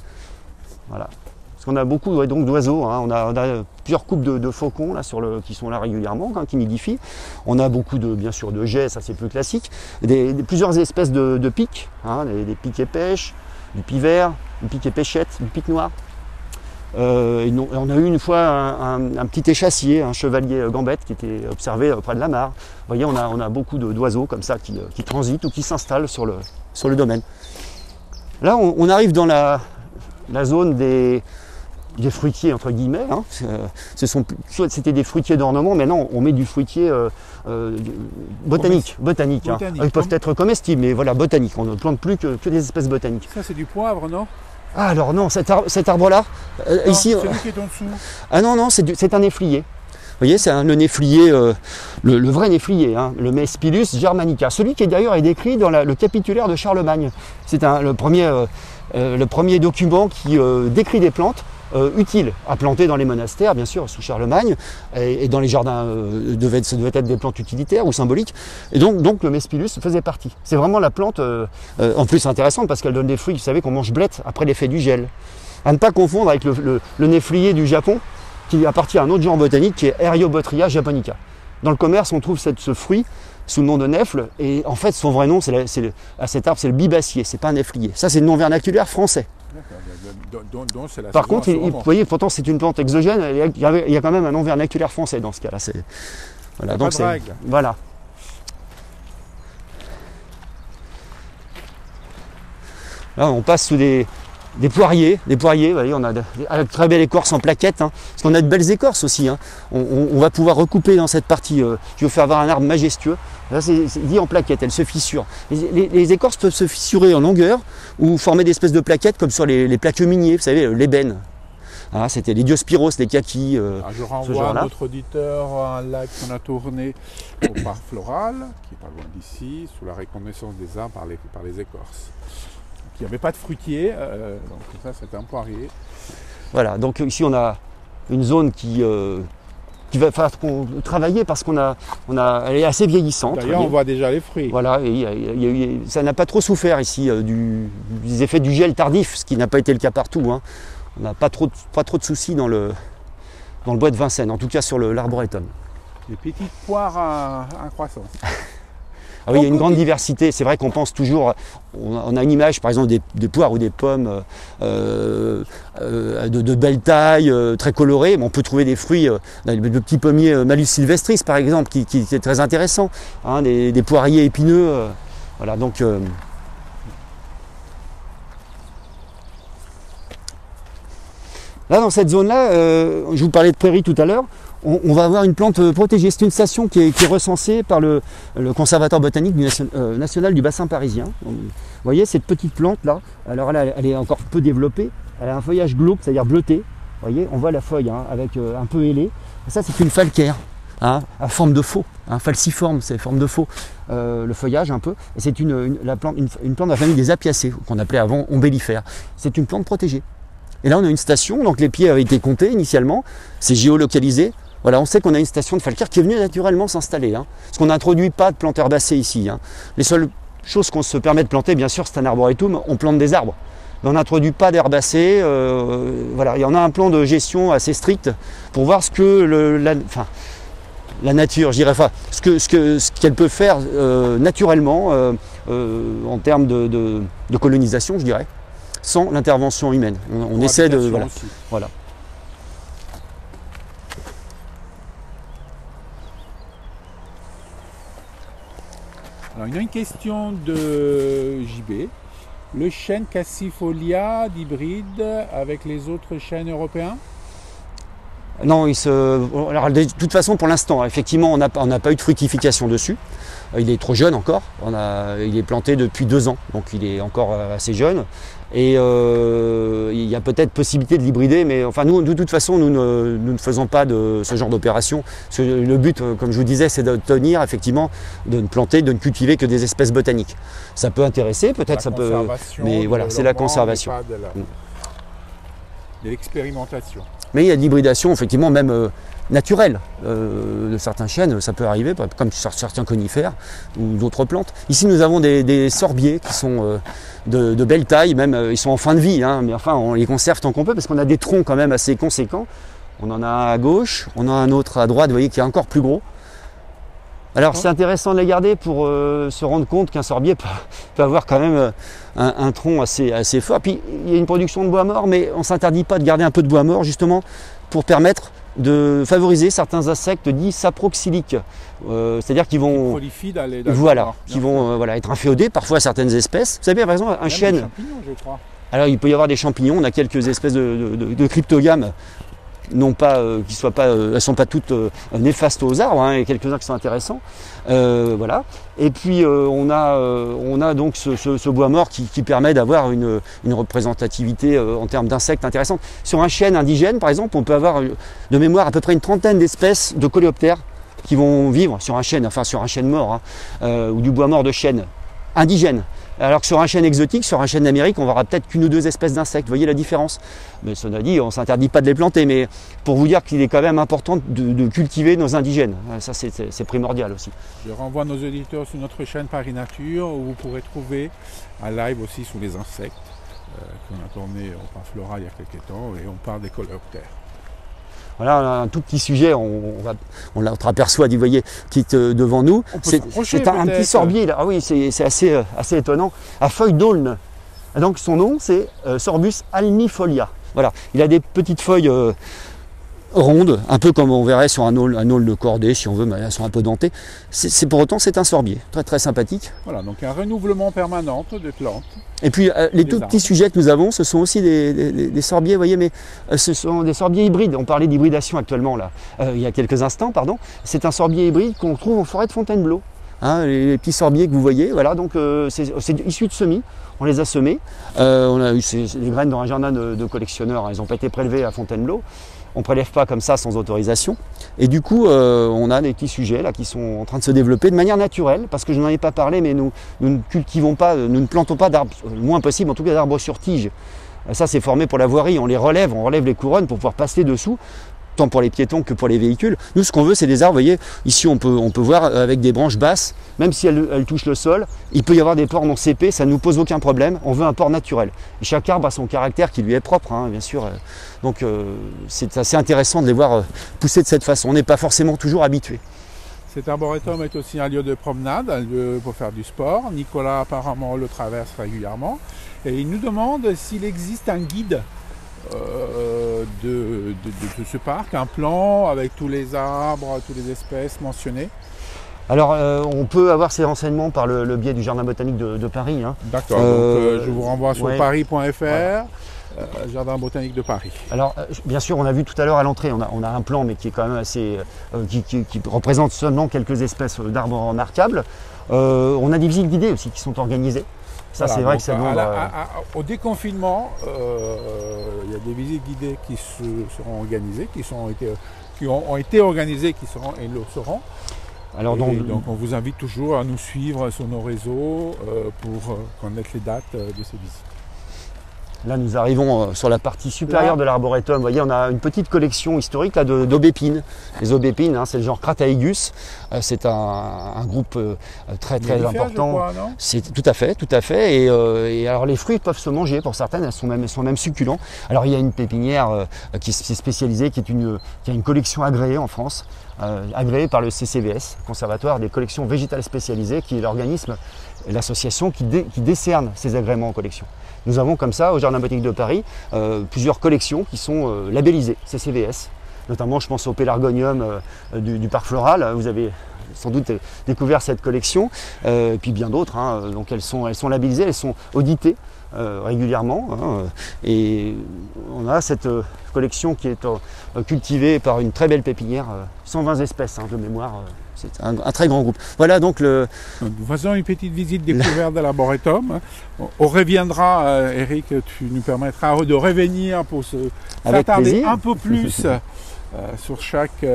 Voilà. Parce qu'on a beaucoup d'oiseaux, hein. On a plusieurs couples de faucons là, qui sont là régulièrement, hein, qui nidifient. On a beaucoup bien sûr de geais, ça c'est plus classique, plusieurs espèces de pics, hein, des piquets-pêches, du pivert, du pic pêchette, du pic noir. On a eu une fois un petit échassier, un chevalier gambette qui était observé près de la mare. Vous voyez, on a beaucoup d'oiseaux comme ça qui transitent ou qui s'installent sur le domaine. Là, on arrive dans la zone des fruitiers, entre guillemets. Hein. C'était des fruitiers d'ornement, mais non, on met du fruitier botanique. Hein. Ils peuvent être comestibles, mais voilà, botanique. On ne plante plus que des espèces botaniques. Ça, c'est du poivre, non? Ah, alors non, cet arbre-là, ici... C'est lui qui est en dessous. Ah non, c'est un néflier. Vous voyez, c'est le néflier, le vrai néflier, hein, le Mespilus germanica. Celui qui d'ailleurs est décrit dans le capitulaire de Charlemagne. C'est le premier document qui décrit des plantes utiles à planter dans les monastères, bien sûr, sous Charlemagne, et dans les jardins, ça devait être des plantes utilitaires ou symboliques. Et donc le Mespilus faisait partie. C'est vraiment la plante, en plus intéressante, parce qu'elle donne des fruits, vous savez, qu'on mange blette après l'effet du gel. À ne pas confondre avec le néflier du Japon, qui appartient à un autre genre botanique, qui est Eriobotria japonica. Dans le commerce, on trouve ce fruit sous le nom de nèfle, et en fait, son vrai nom, à cet arbre, c'est le bibacier, c'est pas un néflier. Ça, c'est le nom vernaculaire français. Par contre, vous voyez, pourtant c'est une plante exogène, il y a quand même un nom vernaculaire français dans ce cas-là. Voilà, donc voilà. Là, on passe sous des poiriers, vous voyez, on a de très belle écorce en plaquettes, hein, parce qu'on a de belles écorces aussi. Hein. On va pouvoir recouper dans cette partie, je vais faire avoir un arbre majestueux. Là, c'est dit en plaquettes, elles se fissurent. Les écorces peuvent se fissurer en longueur ou former des espèces de plaquettes comme sur les plaques miniers, vous savez, l'ébène. Ah, c'était les Diospyros, les kakis. Je renvoie à notre auditeur un live qu'on a tourné au parc floral, qui est pas loin d'ici, sous la reconnaissance des arbres par les écorces. Il n'y avait pas de fruitier, donc ça c'était un poirier. Voilà, donc ici on a une zone qui qu'il va falloir travailler parce elle est assez vieillissante. D'ailleurs, on voit déjà les fruits. Voilà, et ça n'a pas trop souffert ici des effets du gel tardif, ce qui n'a pas été le cas partout. Hein. On n'a pas trop de soucis dans le bois de Vincennes, en tout cas sur l'arboretum. Des petites poires à croissance. Ah oui, il y a une grande diversité. C'est vrai qu'on pense toujours, on a une image par exemple des poires ou des pommes de belle taille, très colorées, mais on peut trouver des fruits, de petits pommiers Malus sylvestris par exemple, qui est très intéressant, hein, des poiriers épineux. Voilà, donc là dans cette zone-là, je vous parlais de prairie tout à l'heure. On va avoir une plante protégée. C'est une station qui est recensée par le conservatoire botanique national du bassin parisien. Vous voyez cette petite plante là, alors là, elle est encore peu développée, elle a un feuillage glauque, c'est-à-dire bleuté. Vous voyez, on voit la feuille hein, avec un peu ailée. Ça c'est une falcaire, hein, à forme de faux, hein, falciforme, c'est forme de faux, le feuillage un peu. Et c'est une plante de la famille des apiacées, qu'on appelait avant ombellifères. C'est une plante protégée. Et là on a une station, donc les pieds avaient été comptés initialement, c'est géolocalisé. Voilà, on sait qu'on a une station de falcaire qui est venue naturellement s'installer. Hein, parce qu'on n'introduit pas de plantes herbacées ici. Hein. Les seules choses qu'on se permet de planter, bien sûr, c'est un arboretum, on plante des arbres. Mais on n'introduit pas d'herbacées. Voilà, il y en a un plan de gestion assez strict pour voir ce que la nature, je dirais, enfin, ce qu'elle peut faire naturellement en termes de colonisation, je dirais, sans l'intervention humaine. On essaie de... Voilà. Alors, il y a une question de JB. Le chêne cassifolia d'hybride avec les autres chênes européens? Non, alors, de toute façon, pour l'instant, effectivement, on n'a pas eu de fructification dessus. Il est trop jeune encore. Il est planté depuis 2 ans, donc il est encore assez jeune. Et il y a peut-être possibilité de l'hybrider, mais enfin nous, de toute façon, nous ne faisons pas de ce genre d'opération. Le but, comme je vous disais, c'est de tenir, effectivement, de ne planter, de ne cultiver que des espèces botaniques. Ça peut intéresser, peut-être ça peut, mais voilà, c'est la conservation. De l'expérimentation. Mais il y a de l'hybridation, effectivement, même naturelle de certains chênes, ça peut arriver, comme sur certains conifères ou d'autres plantes. Ici, nous avons des sorbiers qui sont de belle taille, même ils sont en fin de vie, hein, mais enfin, on les conserve tant qu'on peut parce qu'on a des troncs quand même assez conséquents. On en a un à gauche, on en a un autre à droite, vous voyez, qui est encore plus gros. Alors, c'est intéressant de les garder pour se rendre compte qu'un sorbier peut avoir quand même un tronc assez fort. Puis, il y a une production de bois mort, mais on ne s'interdit pas de garder un peu de bois mort, justement, pour permettre de favoriser certains insectes dits saproxyliques. C'est-à-dire qu'ils vont, être inféodés parfois à certaines espèces. Vous savez, par exemple, un chêne... champignons, je crois. Alors, il peut y avoir des champignons, on a quelques espèces de cryptogames, non pas, elles sont pas toutes néfastes aux arbres, hein, il y a quelques-uns qui sont intéressants. Voilà. Et puis on a donc ce bois mort qui permet d'avoir une représentativité en termes d'insectes intéressante. Sur un chêne indigène, par exemple, on peut avoir de mémoire à peu près une trentaine d'espèces de coléoptères qui vont vivre sur un chêne, mort, hein, ou du bois mort de chêne indigène. Alors que sur un chêne exotique, sur un chêne d'Amérique, on verra peut-être qu'une ou deux espèces d'insectes. Vous voyez la différence? Mais cela dit, on ne s'interdit pas de les planter, mais pour vous dire qu'il est quand même important de cultiver nos indigènes. Ça, c'est primordial aussi. Je renvoie nos auditeurs sur notre chaîne Paris Nature, où vous pourrez trouver un live aussi sur les insectes qu'on a tourné au Parflora il y a quelques temps, et on parle des coléoptères. Voilà, on a un tout petit sujet, on l'aperçoit, vous voyez, qui est devant nous. C'est un petit sorbier, là. Ah oui, c'est assez étonnant, à feuilles d'aulne. Donc son nom, c'est Sorbus alnifolia. Voilà, il a des petites feuilles rondes, un peu comme on verrait sur un aulne de cordée, si on veut, mais elles sont un peu dentées. Pour autant, c'est un sorbier, très très sympathique. Voilà, donc un renouvellement permanent de plantes. Et puis les tout petits sujets que nous avons, ce sont aussi des sorbiers, vous voyez, mais ce sont des sorbiers hybrides. On parlait d'hybridation actuellement, là, il y a quelques instants, pardon. C'est un sorbier hybride qu'on trouve en forêt de Fontainebleau. Hein, les petits sorbiers que vous voyez, voilà, donc c'est issu de semis, on les a semés. On a eu les graines dans un jardin de collectionneurs, hein, elles n'ont pas été prélevées à Fontainebleau. On ne prélève pas comme ça sans autorisation. Et du coup, on a des petits sujets là qui sont en train de se développer de manière naturelle, parce que je n'en ai pas parlé, mais nous ne cultivons pas, nous ne plantons pas d'arbres, le moins possible, en tout cas d'arbres sur tige. Ça, c'est formé pour la voirie, on relève les couronnes pour pouvoir passer dessous. tant pour les piétons que pour les véhicules. Nous, ce qu'on veut, c'est des arbres. Vous voyez, ici, on peut voir avec des branches basses, même si elles touchent le sol, il peut y avoir des pores non cépés, ça ne nous pose aucun problème. On veut un port naturel. Et chaque arbre a son caractère qui lui est propre, hein, bien sûr. Donc, c'est assez intéressant de les voir pousser de cette façon. On n'est pas forcément toujours habitué. Cet arboretum est aussi un lieu de promenade, un lieu pour faire du sport. Nicolas apparemment le traverse régulièrement. Et il nous demande s'il existe un guide de ce parc, un plan avec tous les arbres, toutes les espèces mentionnées. Alors, on peut avoir ces renseignements par le biais du Jardin botanique de Paris. Hein. D'accord, donc je vous renvoie sur paris.fr. Voilà. Jardin botanique de Paris. Alors, bien sûr, on a vu tout à l'heure à l'entrée, on a un plan, mais qui est quand même assez, qui représente seulement quelques espèces d'arbres remarquables. On a des visites guidées aussi qui sont organisées. Ça, voilà, c'est vrai que ça demande. Au déconfinement, il y a des visites guidées qui seront organisées, qui ont été organisées, qui seront et le seront. Alors donc on vous invite toujours à nous suivre sur nos réseaux pour connaître les dates de ces visites. Là, nous arrivons sur la partie supérieure de l'arboretum. Vous voyez, on a une petite collection historique d'aubépines. Les aubépines, hein, c'est le genre Crataegus. C'est un groupe très important. C'est tout à fait. Et alors, les fruits peuvent se manger. Pour certaines, elles sont même succulents. Alors, il y a une pépinière qui est spécialisée, qui a une collection agréée en France, agréée par le CCVS, Conservatoire des collections végétales spécialisées, qui est l'organisme, l'association qui décerne ces agréments en collection. Nous avons comme ça, au Jardin botanique de Paris, plusieurs collections qui sont labellisées CCVS. Notamment, je pense au pélargonium du parc floral. Vous avez sans doute découvert cette collection. Et puis bien d'autres. Hein. Donc elles sont labellisées, elles sont auditées régulièrement. Hein. Et on a cette collection qui est cultivée par une très belle pépinière, 120 espèces de mémoire. C'est un très grand groupe. Voilà donc le. Nous faisons une petite visite découverte de l'arboretum. On reviendra, Eric, tu nous permettras de revenir pour s'attarder un peu plus sur chaque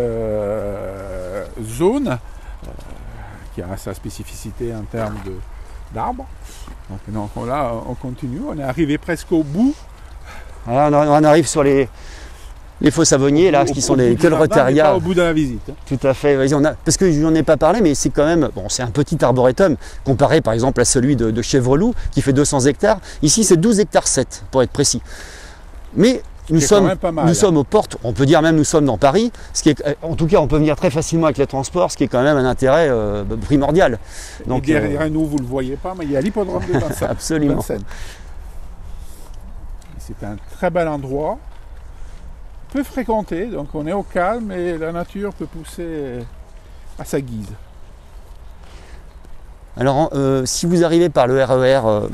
zone qui a sa spécificité en termes d'arbres. Donc là, on continue. On est arrivé presque au bout. Voilà, on arrive sur les faux savonniers, là, qui sont les Queuleretaria. Au bout de la visite. Tout à fait. Parce que je n'en ai pas parlé, mais c'est quand même, c'est un petit arboretum comparé par exemple à celui de Chevreloup qui fait 200 hectares. Ici, c'est 12 hectares 7 pour être précis. Mais nous sommes aux portes, on peut dire même nous sommes dans Paris, en tout cas on peut venir très facilement avec les transports, ce qui est quand même un intérêt primordial. Donc, et derrière nous, vous ne le voyez pas, mais il y a l'hippodrome de Vincennes. Absolument. C'est un très bel endroit, peu fréquenté, donc on est au calme et la nature peut pousser à sa guise. Alors si vous arrivez par le RER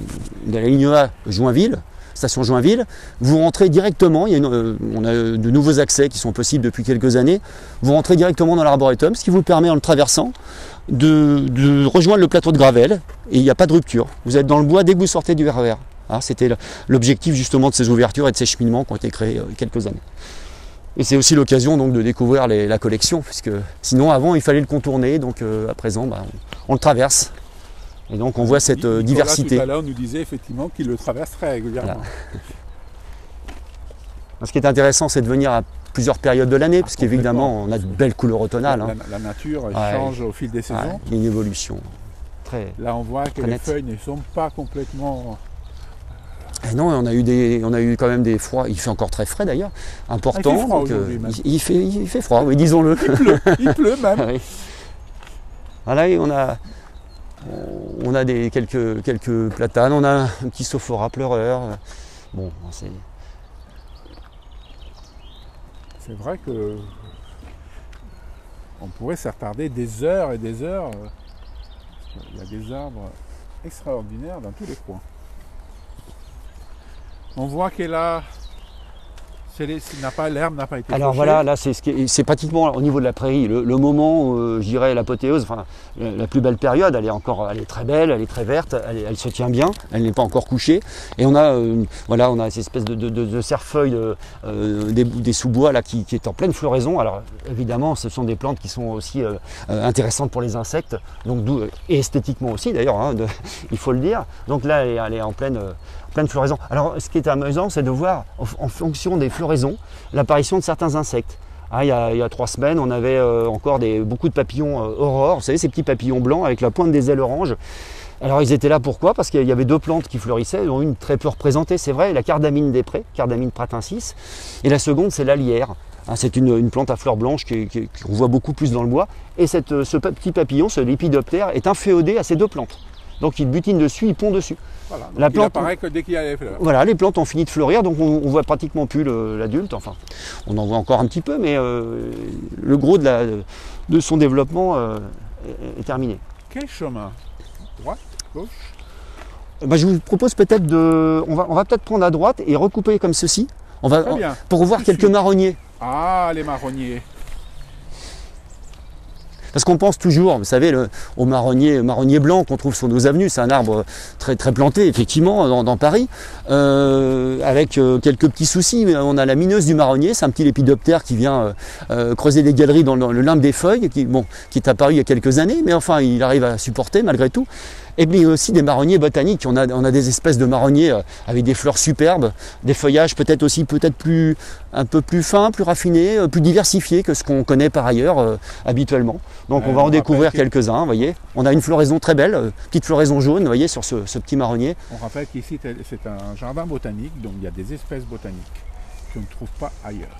de la ligne A Joinville, station Joinville, vous rentrez directement, on a de nouveaux accès qui sont possibles depuis quelques années, vous rentrez directement dans l'arboretum, ce qui vous permet en le traversant de rejoindre le plateau de Gravel et il n'y a pas de rupture. Vous êtes dans le bois dès que vous sortez du RER. Hein, c'était l'objectif justement de ces ouvertures et de ces cheminements qui ont été créés il y a quelques années. Et c'est aussi l'occasion donc de découvrir la collection, puisque sinon avant il fallait le contourner, donc à présent on le traverse. Et donc on voit cette Nicolas, diversité. Tout à l'heure nous disait effectivement qu'il le traverse très régulièrement. Voilà. Ce qui est intéressant, c'est de venir à plusieurs périodes de l'année, parce qu'évidemment on a de belles couleurs automnales. La nature change au fil des saisons. Il y a une évolution très. Là on voit que les feuilles ne sont pas complètement. Et non, on a eu quand même des froids. Il fait encore très frais d'ailleurs, important. Il fait froid aujourd'hui même. Il fait froid, oui, disons-le. Il pleut même. Oui. Voilà, et on a quelques platanes, on a un petit sophora pleureur. Bon, c'est vrai que on pourrait s'attarder des heures et des heures. Il y a des arbres extraordinaires dans tous les coins. On voit qu'elle a. L'herbe n'a pas été Alors fauchée. voilà, là c'est pratiquement au niveau de la prairie, le moment, je dirais l'apothéose, enfin la plus belle période, elle est très belle, elle est très verte, elle se tient bien, elle n'est pas encore couchée. Et on a cette espèce de cerfeuil des sous-bois là qui est en pleine floraison. Alors évidemment, ce sont des plantes qui sont aussi intéressantes pour les insectes, donc et esthétiquement aussi d'ailleurs, hein, il faut le dire. Donc là, elle est en pleine floraison. Alors ce qui est amusant, c'est de voir en fonction des floraisons l'apparition de certains insectes. Ah, il y a 3 semaines, on avait encore beaucoup de papillons aurore, vous savez, ces petits papillons blancs avec la pointe des ailes oranges. Alors ils étaient là pourquoi? Parce qu'il y avait 2 plantes qui fleurissaient, dont une très peu représentée, c'est vrai, la cardamine des prés, Cardamine pratensis, et la seconde c'est l'alière. C'est une plante à fleurs blanches qu'on voit beaucoup plus dans le bois. Et ce petit papillon, ce lépidoptère, est inféodé à ces 2 plantes. Donc il butine dessus, il pond dessus. Voilà, la plante, il apparaît que dès qu'il y a les fleurs. Voilà, les plantes ont fini de fleurir, donc on voit pratiquement plus l'adulte. Enfin, on en voit encore un petit peu, mais le gros de son développement est terminé. Quel chemin? Droite, gauche? Je vous propose peut-être on va peut-être prendre à droite et recouper comme ceci. Pour voir quelques marronniers. Ah, les marronniers. Parce qu'on pense toujours, vous savez, au marronnier blanc qu'on trouve sur nos avenues. C'est un arbre très, très planté, effectivement, dans Paris, avec quelques petits soucis. On a la mineuse du marronnier, c'est un petit lépidoptère qui vient creuser des galeries dans le limbe des feuilles, qui est apparu il y a quelques années, mais enfin, il arrive à supporter malgré tout. Et puis aussi des marronniers botaniques. On a des espèces de marronniers avec des fleurs superbes, des feuillages peut-être un peu plus fins, plus raffinés, plus diversifiés que ce qu'on connaît par ailleurs habituellement. Donc on va en découvrir quelques-uns, vous voyez. On a une floraison très belle, petite floraison jaune, vous voyez, sur ce petit marronnier. On rappelle qu'ici c'est un jardin botanique, donc il y a des espèces botaniques qu'on ne trouve pas ailleurs.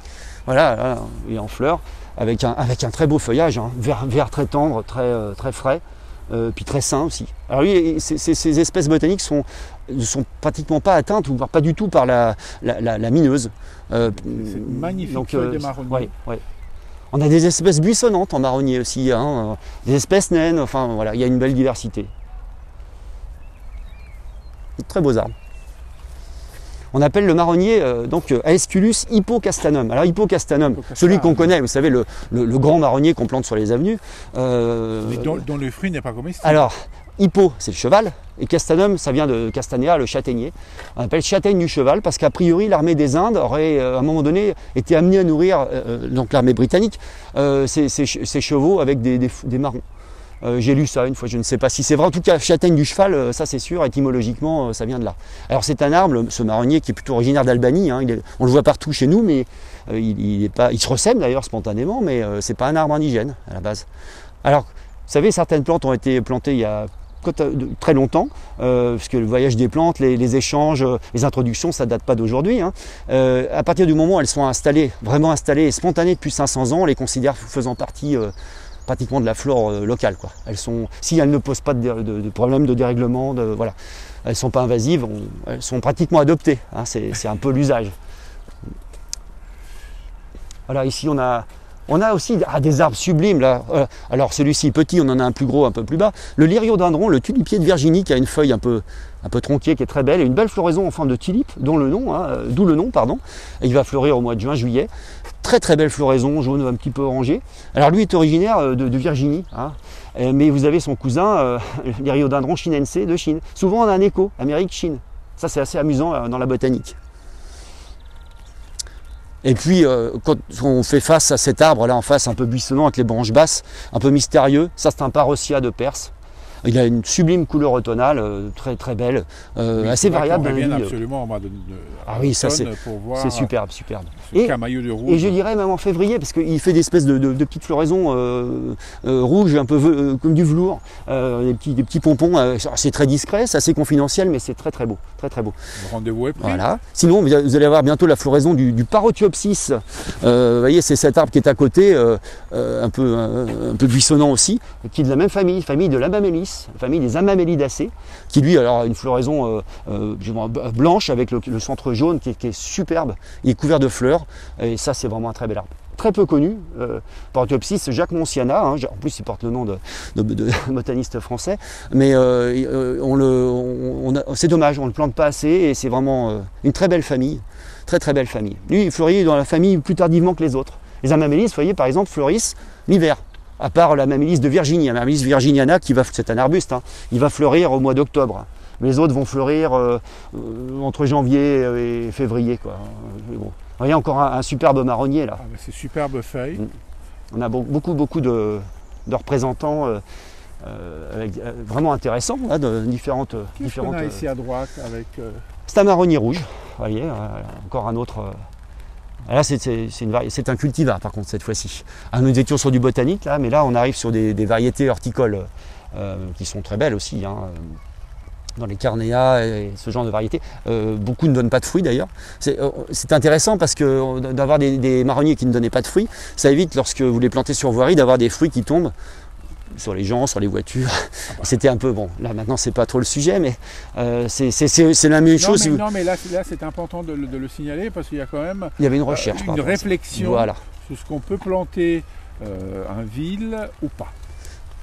Voilà, là, il est en fleurs, avec un très beau feuillage, hein, vert très tendre, très frais. Puis très sain aussi. Alors oui, ces espèces botaniques ne sont pratiquement pas atteintes, voire pas du tout par la mineuse. C'est magnifique des marronniers. Ouais. On a des espèces buissonnantes en marronnier aussi, hein, des espèces naines, enfin voilà, il y a une belle diversité. Très beaux arbres. On appelle le marronnier Aesculus hippocastanum. Alors hippocastanum, celui qu'on connaît, vous savez, le grand marronnier qu'on plante sur les avenues. Mais dont le fruit n'est pas comestible. Alors, hippo, c'est le cheval, et castanum, ça vient de castanea, le châtaignier. On appelle châtaigne du cheval parce qu'à priori, l'armée des Indes aurait, à un moment donné, été amenée à nourrir, donc l'armée britannique, ses chevaux avec des marrons. J'ai lu ça une fois, je ne sais pas si c'est vrai. En tout cas, châtaigne du cheval, ça c'est sûr, étymologiquement, ça vient de là. Alors c'est un arbre, ce marronnier, qui est plutôt originaire d'Albanie. Hein, on le voit partout chez nous, mais il se ressème d'ailleurs spontanément, mais c'est pas un arbre indigène à la base. Alors, vous savez, certaines plantes ont été plantées il y a très longtemps, puisque le voyage des plantes, les échanges, les introductions, ça ne date pas d'aujourd'hui. Hein. À partir du moment où elles sont vraiment installées et spontanées depuis 500 ans, on les considère faisant partie pratiquement de la flore locale, quoi. Si elles ne posent pas de problème de dérèglement, voilà, elles ne sont pas invasives, elles sont pratiquement adoptées, hein, c'est un peu l'usage. Voilà, ici on a aussi des arbres sublimes là. Alors celui-ci petit, on en a un plus gros un peu plus bas. Le lyriodendron, le tulipier de Virginie, qui a une feuille un peu tronquée, qui est très belle, et une belle floraison en forme de tulipe, d'où le nom, Et il va fleurir au mois de juin-juillet. Très très belle floraison, jaune un petit peu orangé. Alors lui est originaire de Virginie, hein. Mais vous avez son cousin, lyriodendron chinense de Chine. Souvent on a un écho, Amérique-Chine. Ça c'est assez amusant dans la botanique. Et puis, quand on fait face à cet arbre là en face, un peu buissonnant avec les branches basses, un peu mystérieux, ça c'est un Parosia de Perse. Il a une sublime couleur automnale, très très belle, assez variable. Absolument au mois de oui, ça c'est superbe. Et je dirais même en février, parce qu'il fait des espèces de petites floraisons rouges, un peu comme du velours, des petits pompons. C'est très discret, c'est assez confidentiel, mais c'est très très beau, très très beau. Le rendez-vous est pris. Voilà. Sinon, vous allez avoir bientôt la floraison du Parotiopsis. Vous voyez, c'est cet arbre qui est à côté, un peu buissonnant aussi, qui est de la même famille de l'Amamélis. Famille des Amamélidacées, qui lui alors a une floraison blanche avec le centre jaune qui est superbe, il est couvert de fleurs, et ça c'est vraiment un très bel arbre. Très peu connu, Parotiopsis Jacques Monciana, hein, en plus il porte le nom de botaniste français, mais c'est dommage, on ne le plante pas assez, et c'est vraiment une très belle famille, très très belle famille. Lui il fleurit dans la famille plus tardivement que les autres. Les Amamélis, vous voyez par exemple, fleurissent l'hiver. À part la Mammilis de Virginie, la Mammilis virginiana, c'est un arbuste, hein, il va fleurir au mois d'octobre. Les autres vont fleurir entre janvier et février, quoi. Bon. Vous voyez encore un superbe marronnier là. Ces superbes feuilles. On a beaucoup de représentants vraiment intéressants, là, de différentes. Qu'est-ce qu'on a ici à droite avec C'est un marronnier rouge, vous voyez, encore un autre Là, c'est un cultivar par contre cette fois-ci. Nous étions sur du botanique là, mais là on arrive sur des variétés horticoles qui sont très belles aussi. Dans les carnéas et ce genre de variétés. Beaucoup ne donnent pas de fruits d'ailleurs. C'est intéressant parce que d'avoir des marronniers qui ne donnaient pas de fruits, ça évite lorsque vous les plantez sur voirie d'avoir des fruits qui tombent sur les gens, sur les voitures. C'était un peu bon. Là maintenant c'est pas trop le sujet, mais c'est la même chose. Non mais là c'est important de le signaler parce qu'il y a quand même il y avait une recherche, une réflexion voilà, sur ce qu'on peut planter en ville ou pas.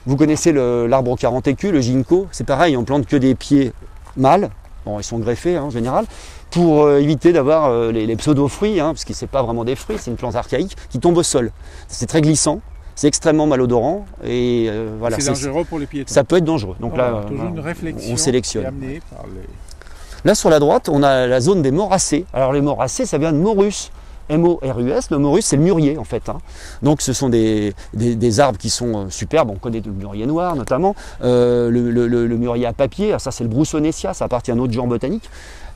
Vous connaissez l'arbre 40 écus, le ginkgo, c'est pareil, on plante que des pieds mâles, bon ils sont greffés en général, pour éviter d'avoir les pseudo-fruits, parce que c'est pas vraiment des fruits, c'est une plante archaïque qui tombe au sol. C'est très glissant, c'est extrêmement malodorant et voilà. C'est dangereux pour les piétons. Ça peut être dangereux. Donc voilà, là, toujours une réflexion on sélectionne. Par les... Là sur la droite, on a la zone des moracées. Alors les moracées, ça vient de morus. M-O-R-U-S, le morus c'est le mûrier en fait. Donc ce sont des arbres qui sont superbes, on connaît le mûrier noir notamment, le mûrier à papier, ça c'est le broussonesia, ça appartient à un autre genre botanique,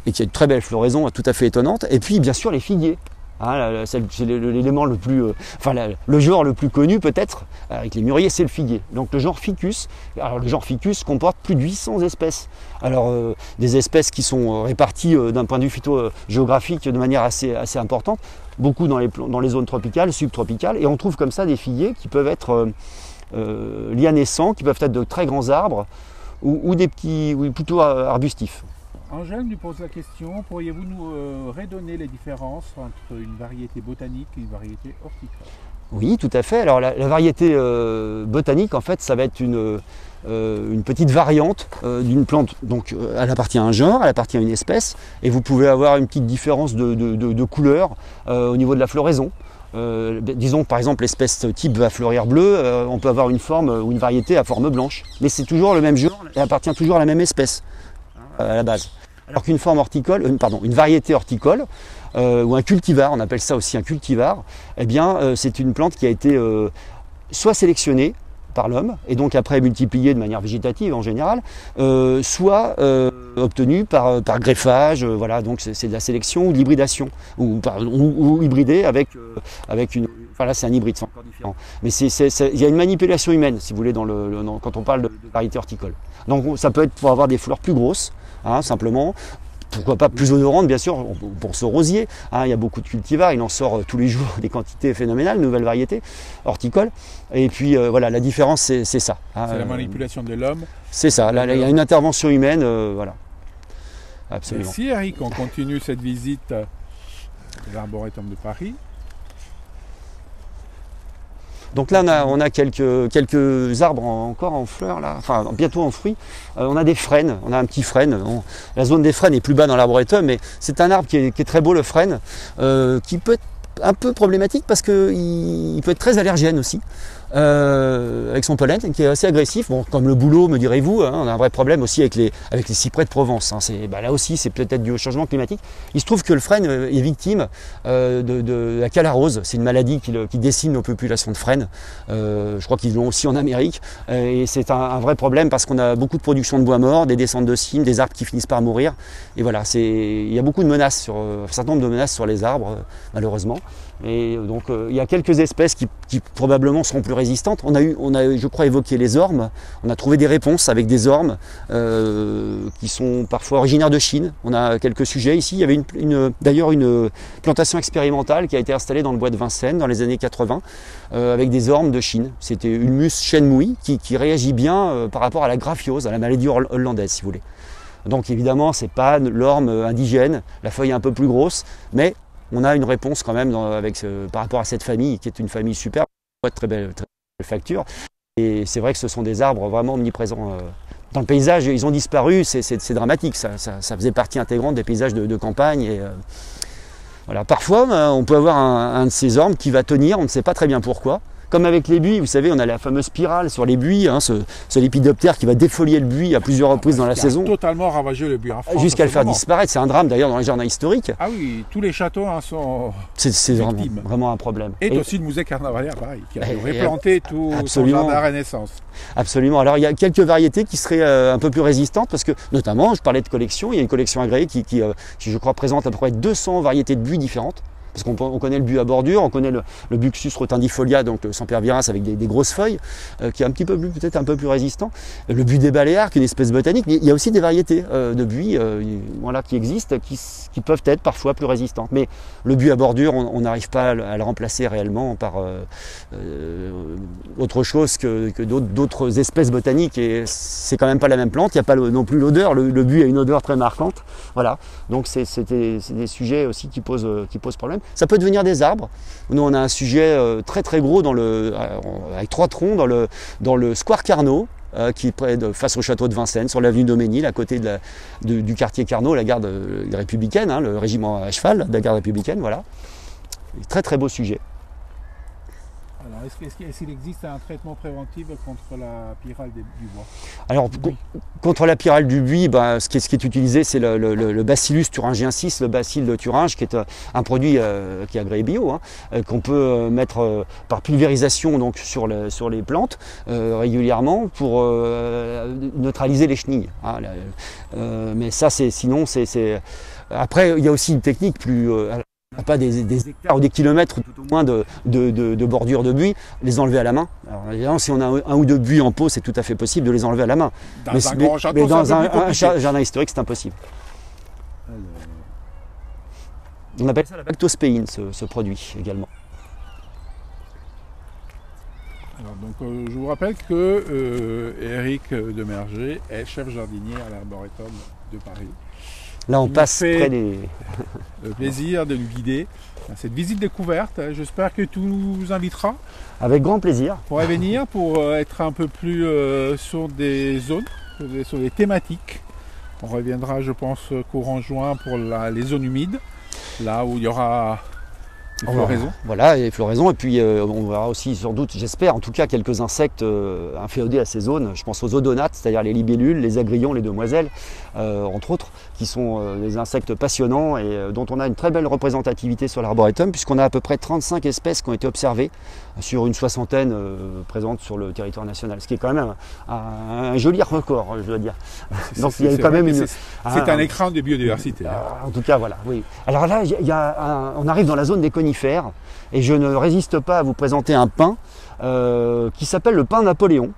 et qui a une très belle floraison tout à fait étonnante, et puis bien sûr les figuiers. C'est l'élément le plus, le genre le plus connu peut-être avec les mûriers, c'est le figuier. Donc le genre Ficus, alors le genre Ficus comporte plus de 800 espèces. Alors des espèces qui sont réparties d'un point de vue phytogéographique de manière assez importante, beaucoup dans les zones tropicales, subtropicales, et on trouve comme ça des figuiers qui peuvent être lianescents, qui peuvent être de très grands arbres ou des petits, ou plutôt arbustifs. Angèle nous pose la question, pourriez-vous nous redonner les différences entre une variété botanique et une variété horticole? Oui, tout à fait. Alors la variété botanique, en fait, ça va être une petite variante d'une plante. Donc elle appartient à un genre, elle appartient à une espèce, et vous pouvez avoir une petite différence de couleur au niveau de la floraison. Disons par exemple l'espèce type va fleurir bleu, on peut avoir une forme ou une variété à forme blanche. Mais c'est toujours le même genre, elle appartient toujours à la même espèce à la base. Alors qu'une forme horticole, une variété horticole, ou un cultivar, on appelle ça aussi un cultivar, eh bien c'est une plante qui a été soit sélectionnée par l'homme, et donc après multipliée de manière végétative en général, soit obtenue par greffage, voilà, donc c'est de la sélection ou de l'hybridation, ou hybridée avec une... Voilà, c'est un hybride, c'est encore différent. Mais il y a une manipulation humaine, si vous voulez, quand on parle de variété horticole. Donc ça peut être pour avoir des fleurs plus grosses, simplement. Pourquoi pas plus odorantes, bien sûr, pour ce rosier. Il y a beaucoup de cultivars, il en sort tous les jours des quantités phénoménales, nouvelles variétés horticoles. Et puis voilà, la différence, c'est ça. C'est la manipulation de l'homme. C'est ça, là, il y a une intervention humaine, voilà. Absolument. Merci Eric, on continue cette visite de l'Arboretum de Paris. Donc là, on a quelques arbres encore en fleurs, là, enfin bientôt en fruits. On a des frênes, on a un petit frêne. La zone des frênes est plus bas dans l'arboretum, mais c'est un arbre qui est très beau, le frêne, qui peut être un peu problématique parce qu'il peut être très allergène aussi. Avec son pollen qui est assez agressif, bon, comme le bouleau me direz-vous, on a un vrai problème aussi avec les cyprès de Provence, là aussi c'est peut-être dû au changement climatique. Il se trouve que le frêne est victime de la calarose, c'est une maladie qui décime nos populations de frênes, je crois qu'ils l'ont aussi en Amérique, et c'est un vrai problème parce qu'on a beaucoup de production de bois mort, des descentes de cimes, des arbres qui finissent par mourir, et voilà, il y a beaucoup de menaces, un certain nombre de menaces sur les arbres, malheureusement. Et donc il y a quelques espèces qui probablement seront plus résistantes. On a je crois évoqué les ormes. On a trouvé des réponses avec des ormes qui sont parfois originaires de Chine. On a quelques sujets ici. Il y avait d'ailleurs une plantation expérimentale qui a été installée dans le bois de Vincennes dans les années 80 avec des ormes de Chine. C'était une Ulmus shenmui qui réagit bien par rapport à la graphiose, à la maladie hollandaise si vous voulez. Donc évidemment c'est pas l'orme indigène, la feuille est un peu plus grosse, mais on a une réponse quand même par rapport à cette famille qui est une famille superbe, très belle facture. Et c'est vrai que ce sont des arbres vraiment omniprésents dans le paysage. Ils ont disparu, c'est dramatique, ça faisait partie intégrante des paysages de campagne. Et, voilà. Parfois, on peut avoir un de ces ormes qui va tenir, on ne sait pas très bien pourquoi. Comme avec les buis, vous savez, on a la fameuse spirale sur les buis, ce lépidoptère qui va défolier le buis à plusieurs reprises dans la saison. Totalement ravagé le buis en France. Jusqu'à le faire disparaître. C'est un drame d'ailleurs dans les jardins historiques. Ah oui, tous les châteaux sont c'est vraiment un problème. Et aussi le musée Carnavalia, pareil, qui a replanté tout son jardin à Renaissance. Absolument. Alors il y a quelques variétés qui seraient un peu plus résistantes parce que, notamment, je parlais de collection, il y a une collection agréée qui je crois, présente à peu près 200 variétés de buis différentes. parce qu'on connaît le buis à bordure, on connaît le Buxus rotundifolia, donc le Sempervirens avec des grosses feuilles, qui est un petit peu plus, peut-être un peu plus résistant. Le buis des Baléares, qui est une espèce botanique, mais il y a aussi des variétés de buis voilà, qui existent, qui peuvent être parfois plus résistantes. Mais le buis à bordure, on n'arrive pas à le remplacer réellement par autre chose que d'autres espèces botaniques, et c'est quand même pas la même plante, il n'y a pas non plus l'odeur, le buis a une odeur très marquante, voilà, donc c'est des sujets aussi qui posent problème. Ça peut devenir des arbres. Nous on a un sujet très très gros avec 3 troncs dans le square Carnot, qui est près face au château de Vincennes, sur l'avenue Doménil, à côté du quartier Carnot, la garde républicaine, hein, le régiment à cheval de la garde républicaine, voilà. Très très beau sujet. Alors, est-ce qu'il existe un traitement préventif contre la pyrale du bois? Alors, contre la pyrale du buis, ce qui est utilisé, c'est le Bacillus thuringiensis, le bacille de Thuringe, qui est un produit qui est agréé bio, hein, qu'on peut mettre par pulvérisation donc, sur les plantes régulièrement pour neutraliser les chenilles. Hein, mais ça, sinon, Après, il y a aussi une technique plus... pas des hectares ou des kilomètres tout au moins de bordures de buis, les enlever à la main. Alors évidemment, si on a un ou deux buis en pot, c'est tout à fait possible de les enlever à la main. Dans un grand château, mais dans un jardin historique, c'est impossible. On appelle ça la lactospéine, ce produit également. Alors, donc, je vous rappelle que Éric Demerger est chef jardinier à l'Arboretum de Paris. Là, on passe près des... le plaisir de nous guider à cette visite découverte. J'espère que tout nous invitera. Avec grand plaisir. Pour venir, pour être un peu plus sur des zones, sur des thématiques. On reviendra, je pense, courant juin pour les zones humides, là où il y aura des floraisons. Voilà, les floraisons. Et puis, on verra aussi, sans doute, j'espère, en tout cas, quelques insectes inféodés à ces zones. Je pense aux odonates, c'est-à-dire les libellules, les agrillons, les demoiselles, entre autres, qui sont des insectes passionnants et dont on a une très belle représentativité sur l'Arboretum, puisqu'on a à peu près 35 espèces qui ont été observées sur une soixantaine présentes sur le territoire national, ce qui est quand même un joli record, je dois dire. Donc il y a quand même c'est un écran de biodiversité. En tout cas, voilà. Oui. Alors là, on arrive dans la zone des conifères et je ne résiste pas à vous présenter un pin qui s'appelle le pin Napoléon.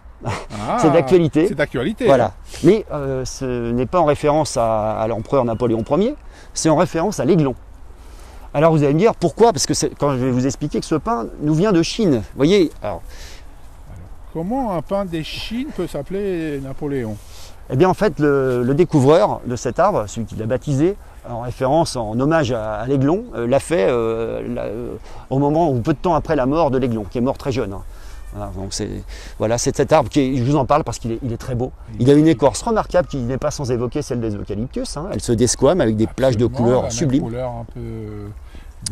C'est d'actualité. C'est d'actualité. Voilà. Mais ce n'est pas en référence à l'empereur Napoléon Ier, c'est en référence à l'aiglon. Alors vous allez me dire pourquoi? Parce que quand je vais vous expliquer que ce pin nous vient de Chine. Vous voyez, alors, comment un pin des Chines peut s'appeler Napoléon? Eh bien en fait le découvreur de cet arbre, celui qui l'a baptisé en référence, en hommage à l'aiglon, l'a fait au moment ou peu de temps après la mort de l'aiglon, qui est mort très jeune. Hein. Voilà, donc c'est cet arbre je vous en parle parce qu'il est très beau. Il a une écorce remarquable qui n'est pas sans évoquer celle des eucalyptus. Hein. Elle se desquame avec des plages de couleurs sublimes. Couleur un peu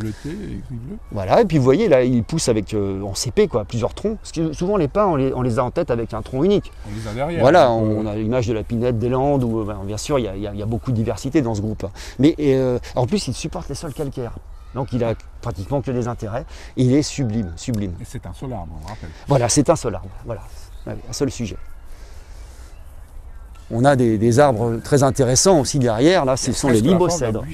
bleutée, bleu. Voilà, et puis vous voyez là, il pousse avec en CP quoi, plusieurs troncs. Parce que souvent les pins, on les a en tête avec un tronc unique. On les a derrière. Voilà, on a l'image de la pinette des Landes où bien sûr il y a beaucoup de diversité dans ce groupe. Mais en plus il supporte les sols calcaires. Donc il a pratiquement que des intérêts. Et il est sublime, sublime. Et c'est un seul arbre, on rappelle. Voilà, c'est un seul arbre. Voilà, un seul sujet. On a des arbres très intéressants aussi derrière. Là, ce sont les libocèdres.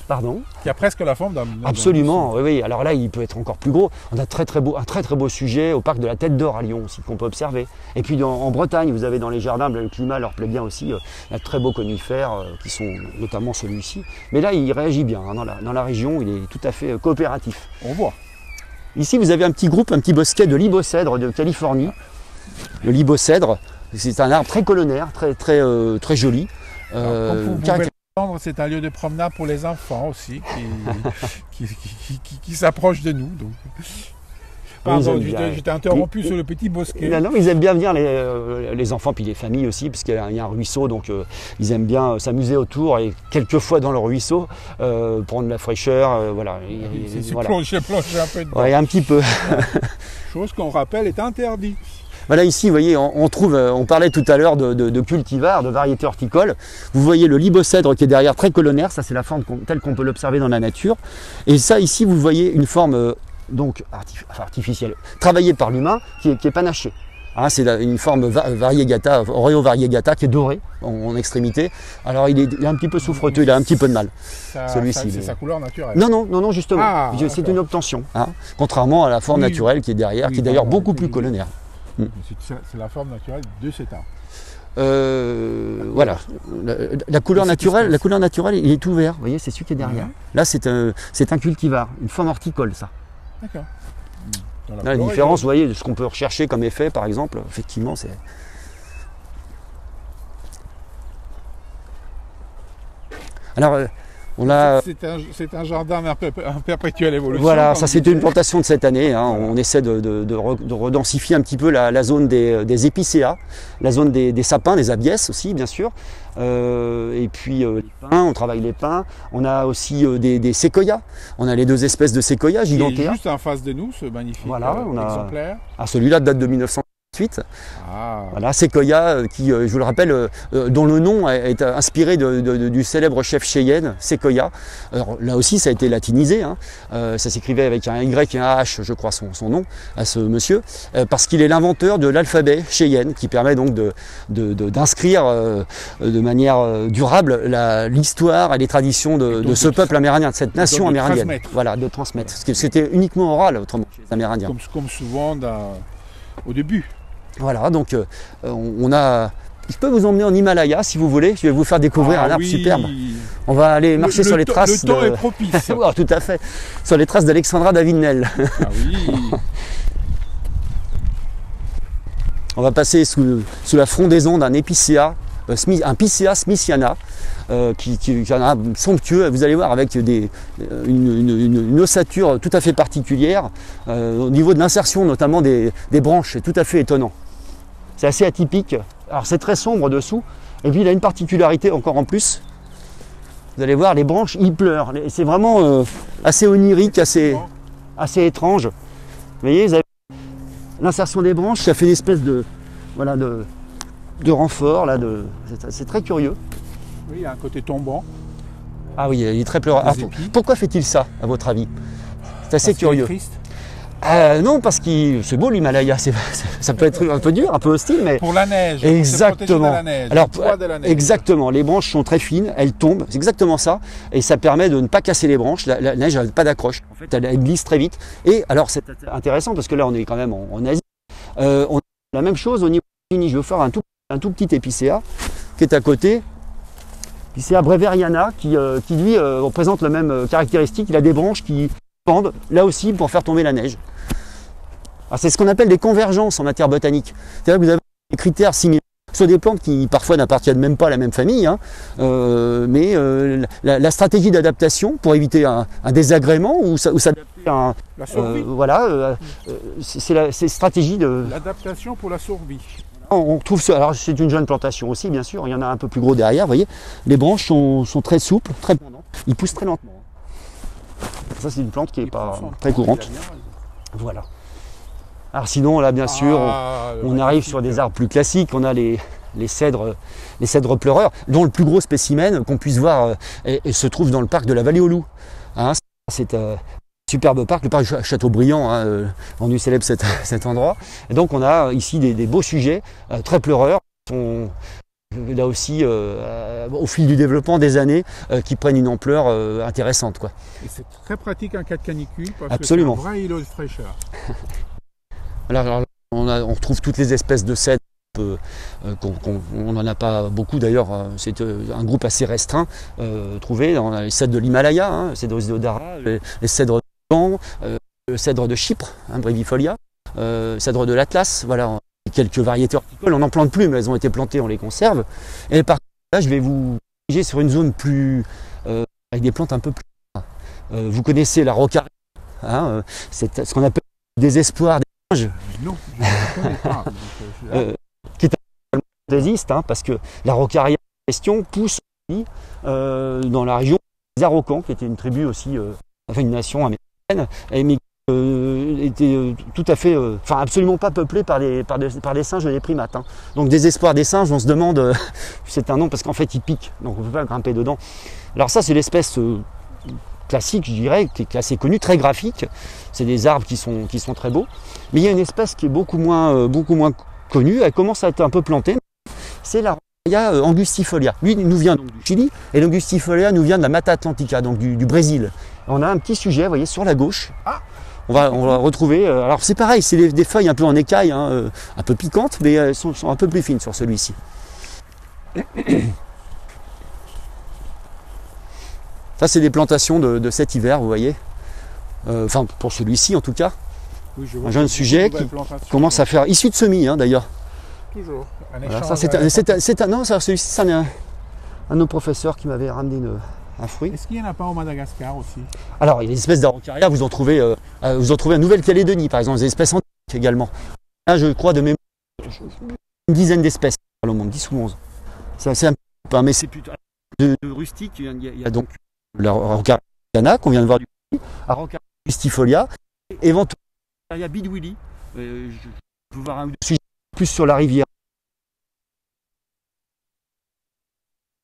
Pardon? Qui a presque la forme d'un... Absolument, oui. Alors là, il peut être encore plus gros. On a un très très beau sujet au parc de la Tête d'Or à Lyon aussi, qu'on peut observer. Et puis en Bretagne, vous avez dans les jardins, le climat leur plaît bien aussi, il y a de très beaux conifères, qui sont notamment celui-ci. Mais là, il réagit bien. Hein, dans la région, il est tout à fait coopératif. On voit. Ici, vous avez un petit bosquet de libocèdre de Californie. Le libocèdre, c'est un arbre très colonnaire, très joli. C'est un lieu de promenade pour les enfants aussi qui s'approchent de nous. Donc. Pardon, je t'ai interrompu sur le petit bosquet. Non, ils aiment bien venir les enfants puis les familles aussi, parce qu'il y a un ruisseau, donc ils aiment bien s'amuser autour et quelquefois dans le ruisseau prendre la fraîcheur. Voilà. Plonger un peu dedans. Ouais, un petit peu. Chose qu'on rappelle est interdite. Voilà, ici, vous voyez, on parlait tout à l'heure de cultivars, de variétés horticoles. Vous voyez le libocèdre qui est derrière, très colonnaire, ça c'est la forme telle qu'on peut l'observer dans la nature. Et ça, ici, vous voyez une forme donc artificielle, travaillée par l'humain, qui est panachée. Hein, c'est une forme variegata, Oreo variegata qui est doré en extrémité. Alors il est un petit peu souffreteux, il a un petit peu de mal. Celui-ci. C'est sa couleur naturelle. Non, justement. Ah, c'est une obtention. Hein, contrairement à la forme naturelle qui est derrière, qui est d'ailleurs beaucoup plus colonnaire. C'est la forme naturelle de cet arbre. Voilà, la couleur naturelle, il est tout vert. Vous voyez, c'est celui qui est derrière. Là, c'est un cultivar, une forme horticole, ça. D'accord. Là, la différence, vous voyez, de ce qu'on peut rechercher comme effet, par exemple, effectivement, c'est. Alors, on a. C'est un jardin en perpétuelle évolution. Voilà, ça c'était une plantation de cette année. Hein. Voilà. On essaie de redensifier un petit peu la zone des épicéas, la zone des sapins, des abiès aussi, bien sûr. Et puis les pins, on travaille les pins. On a aussi des séquoias. On a les deux espèces de séquoias gigantéas. Juste en face de nous, ce magnifique exemplaire. Ah, celui-là date de 1908. Voilà, séquoia qui, je vous le rappelle, dont le nom est inspiré du célèbre chef Cheyenne, Séquoia. Alors, là aussi, ça a été latinisé. Hein. Ça s'écrivait avec un Y et un H, je crois, son nom, à ce monsieur, parce qu'il est l'inventeur de l'alphabet Cheyenne, qui permet donc d'inscrire de manière durable l'histoire et les traditions de ce peuple amérindien, de cette nation amérindienne. Voilà, de transmettre. C'était uniquement oral, autrement, chez les Amérindiens. Comme souvent au début. Voilà, donc on a. Je peux vous emmener en Himalaya si vous voulez. Je vais vous faire découvrir un arbre superbe. On va aller marcher sur les traces. Le temps est propice. Oh, tout à fait. Sur les traces d'Alexandra Davinel. Ah oui. On va passer sous la frondaison d'un épicéa, un Picea smithiana, qui est un arbre somptueux. Vous allez voir avec une ossature tout à fait particulière au niveau de l'insertion notamment des branches. C'est tout à fait étonnant. C'est assez atypique. Alors c'est très sombre dessous. Et puis il a une particularité encore en plus. Vous allez voir, les branches, ils pleurent. C'est vraiment assez onirique, assez étrange. Vous voyez, l'insertion des branches, ça fait une espèce de renfort. C'est très curieux. Oui, il y a un côté tombant. Ah oui, il est très pleureur. Alors, pourquoi fait-il ça, à votre avis? C'est assez curieux. Non, parce que c'est beau l'Himalaya, ça peut être un peu dur, un peu hostile, mais pour la neige. Exactement. De la neige, alors, de la neige. Exactement. Les branches sont très fines, elles tombent, c'est exactement ça, et ça permet de ne pas casser les branches. La neige n'a pas d'accroche. En fait, elle glisse très vite. Et alors, c'est intéressant parce que là, on est quand même en Asie. On a la même chose au niveau des États-Unis. Je vais vous faire un tout petit épicéa qui est à côté. Épicéa breveriana qui lui représente la même caractéristique. Il a des branches qui pendent là aussi pour faire tomber la neige. C'est ce qu'on appelle des convergences en matière botanique. C'est-à-dire que vous avez des critères similaires sur des plantes qui parfois n'appartiennent même pas à la même famille, hein, mais la stratégie d'adaptation pour éviter un désagrément ou s'adapter à la survie. C'est la stratégie de l'adaptation pour la survie. On trouve ça. Alors c'est une jeune plantation aussi, bien sûr. Il y en a un peu plus gros derrière. Vous voyez, les branches sont très souples, très pendantes. Ils poussent très lentement. Ça, c'est une plante qui n'est pas très courante. Voilà. Alors sinon, là, bien sûr, on arrive sur des arbres plus classiques. On a les cèdres pleureurs, dont le plus gros spécimen qu'on puisse voir et se trouve dans le parc de la Vallée aux Loups. Hein, c'est un superbe parc, le parc Châteaubriand, hein, rendu célèbre cet endroit. Et donc, on a ici des beaux sujets très pleureurs. Là aussi, au fil du développement des années, qui prennent une ampleur intéressante, quoi. Et c'est très pratique en cas de canicule, parce Absolument. que c'est un vrai îlot de fraîcheur. Alors, on retrouve toutes les espèces de cèdres, on n'en a pas beaucoup d'ailleurs, c'est un groupe assez restreint trouvé dans les cèdres de l'Himalaya, hein, cèdres Isidara, les cèdres de Ban, le cèdre de Chypre, hein, Brevifolia, cèdre de l'Atlas, voilà. Quelques variétés horticoles, on n'en plante plus, mais elles ont été plantées, on les conserve. Et par contre, là, je vais vous diriger sur une zone plus avec des plantes un peu plus. Vous connaissez la rocaria, hein, c'est ce qu'on appelle le désespoir des singes. Non, je ne connais pas. Qui est un fantaisiste, hein, parce que la rocaria en question pousse aussi, dans la région des Araucans, qui était une tribu aussi, une nation américaine, mais était tout à fait, absolument pas peuplé par des singes et des primates. Hein. Donc désespoir des singes, on se demande, c'est un nom parce qu'en fait ils piquent, donc on ne peut pas grimper dedans. Alors ça c'est l'espèce classique, je dirais, qui est assez connue, très graphique. C'est des arbres qui sont très beaux. Mais il y a une espèce qui est beaucoup moins connue, elle commence à être un peu plantée. C'est l'Araucaria angustifolia. Lui, il nous vient donc du Chili, et l'angustifolia nous vient de la Mata Atlantica, donc du Brésil. On a un petit sujet, vous voyez, sur la gauche. On va retrouver. Alors c'est pareil, c'est des feuilles un peu en écaille, hein, un peu piquantes, mais elles sont un peu plus fines sur celui-ci. Ça, c'est des plantations de cet hiver, vous voyez. Enfin, pour celui-ci en tout cas. Oui, un jeune sujet qui commence à faire. Issu de semis, hein, d'ailleurs. Toujours. Voilà, ça, celui-ci, c'est un de nos professeurs qui m'avait ramené un fruit. Est-ce qu'il n'y en a pas au Madagascar aussi? Alors, il y a des espèces d'Araucaria, vous en trouvez en Nouvelle-Calédonie, par exemple, des espèces antiques également. Là, je crois de mémoire, une dizaine d'espèces dans le monde, 10 ou 11. C'est un peu, mais c'est plutôt de rustique. Il y a donc l'Araucaria qu'on vient de voir du Araucaria angustifolia, éventuellement Araucaria bidwilli. Je peux voir un ou deux sujets plus sur la rivière.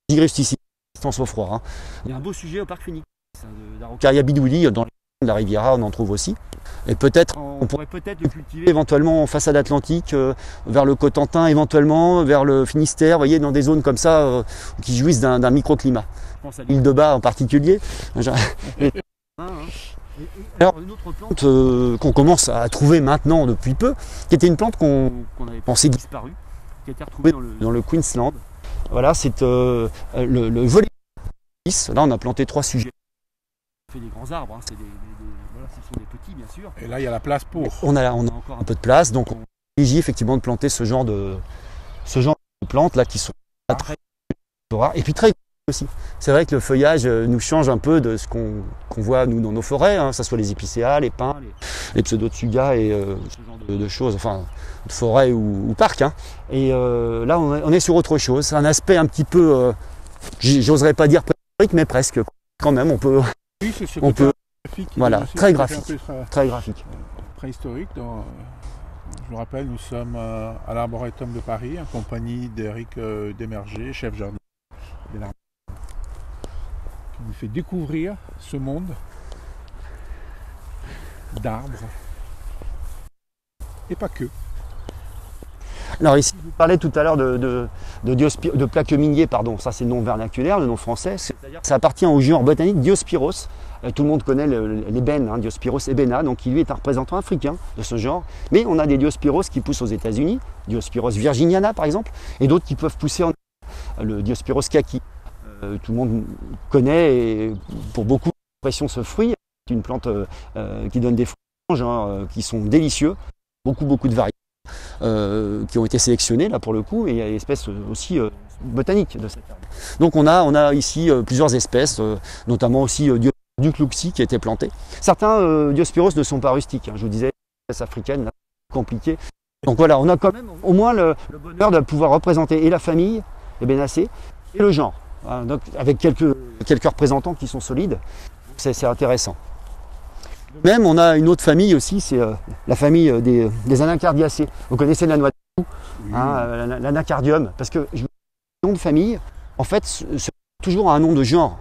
Ici, au froid. Hein. Il y a un beau sujet au parc Phoenix, d'Araucaria bidwilli, dans la Riviera, on en trouve aussi. Et peut-être, on pourrait peut-être le cultiver éventuellement en façade atlantique, vers le Cotentin, éventuellement vers le Finistère, vous voyez, dans des zones comme ça qui jouissent d'un microclimat. Je pense à l'île de Bas en particulier. Alors une autre plante qu'on commence à trouver maintenant depuis peu, qui était une plante qu'on avait pensé disparue, qui a été retrouvée dans le Queensland. Voilà, c'est le volet. Là, on a planté 3 sujets. On fait des grands arbres, hein, voilà, ce sont des petits bien sûr. Et là, il y a la place pour. On a encore un peu de place, donc on privilégie effectivement de planter ce genre de plantes là qui sont très rares et puis très aussi. C'est vrai que le feuillage nous change un peu de ce qu'on voit nous dans nos forêts, hein, que ce soit les épicéas, les pins, les pseudotsugas et ce genre de choses, enfin de forêt ou parc. Hein. Et là on est sur autre chose, c'est un aspect un petit peu, j'oserais pas dire préhistorique, mais presque quand même. On peut, oui, c'est ce graphique, voilà, très graphique, très graphique. Préhistorique. Je vous rappelle, nous sommes à l'Arboretum de Paris, en compagnie d'Éric Desmerger, chef jardinier de l'Arboretum, qui nous fait découvrir ce monde d'arbres. Et pas que. Alors ici, je vous parlais tout à l'heure de plaques minier, pardon, ça c'est le nom vernaculaire, le nom français. Ça appartient au genre botanique Diospyros. Tout le monde connaît l'ébène, hein, Diospyros ebena, donc qui lui est un représentant africain de ce genre. Mais on a des Diospyros qui poussent aux États-Unis, Diospyros virginiana par exemple, et d'autres qui peuvent pousser en le Diospyros kaki. Tout le monde connaît, et pour beaucoup d'impression, ce fruit. C'est une plante qui donne des fruits qui sont délicieux, beaucoup de variétés. Qui ont été sélectionnés là pour le coup, et il y a des espèces aussi botaniques de cette arbre. Donc on a ici plusieurs espèces, notamment aussi Duclouxi qui a été planté. Certains Diospyros ne sont pas rustiques, hein, je vous disais, espèces africaines, là, compliquées. Donc voilà, on a quand même au moins le bonheur de pouvoir représenter et la famille, les Bénacées, et le genre, hein, donc avec quelques représentants qui sont solides, c'est intéressant. Même on a une autre famille aussi, c'est la famille des anacardiacées. Vous connaissez la noix de cou, hein, l'anacardium, parce que le nom de famille, en fait, c'est toujours un nom de genre.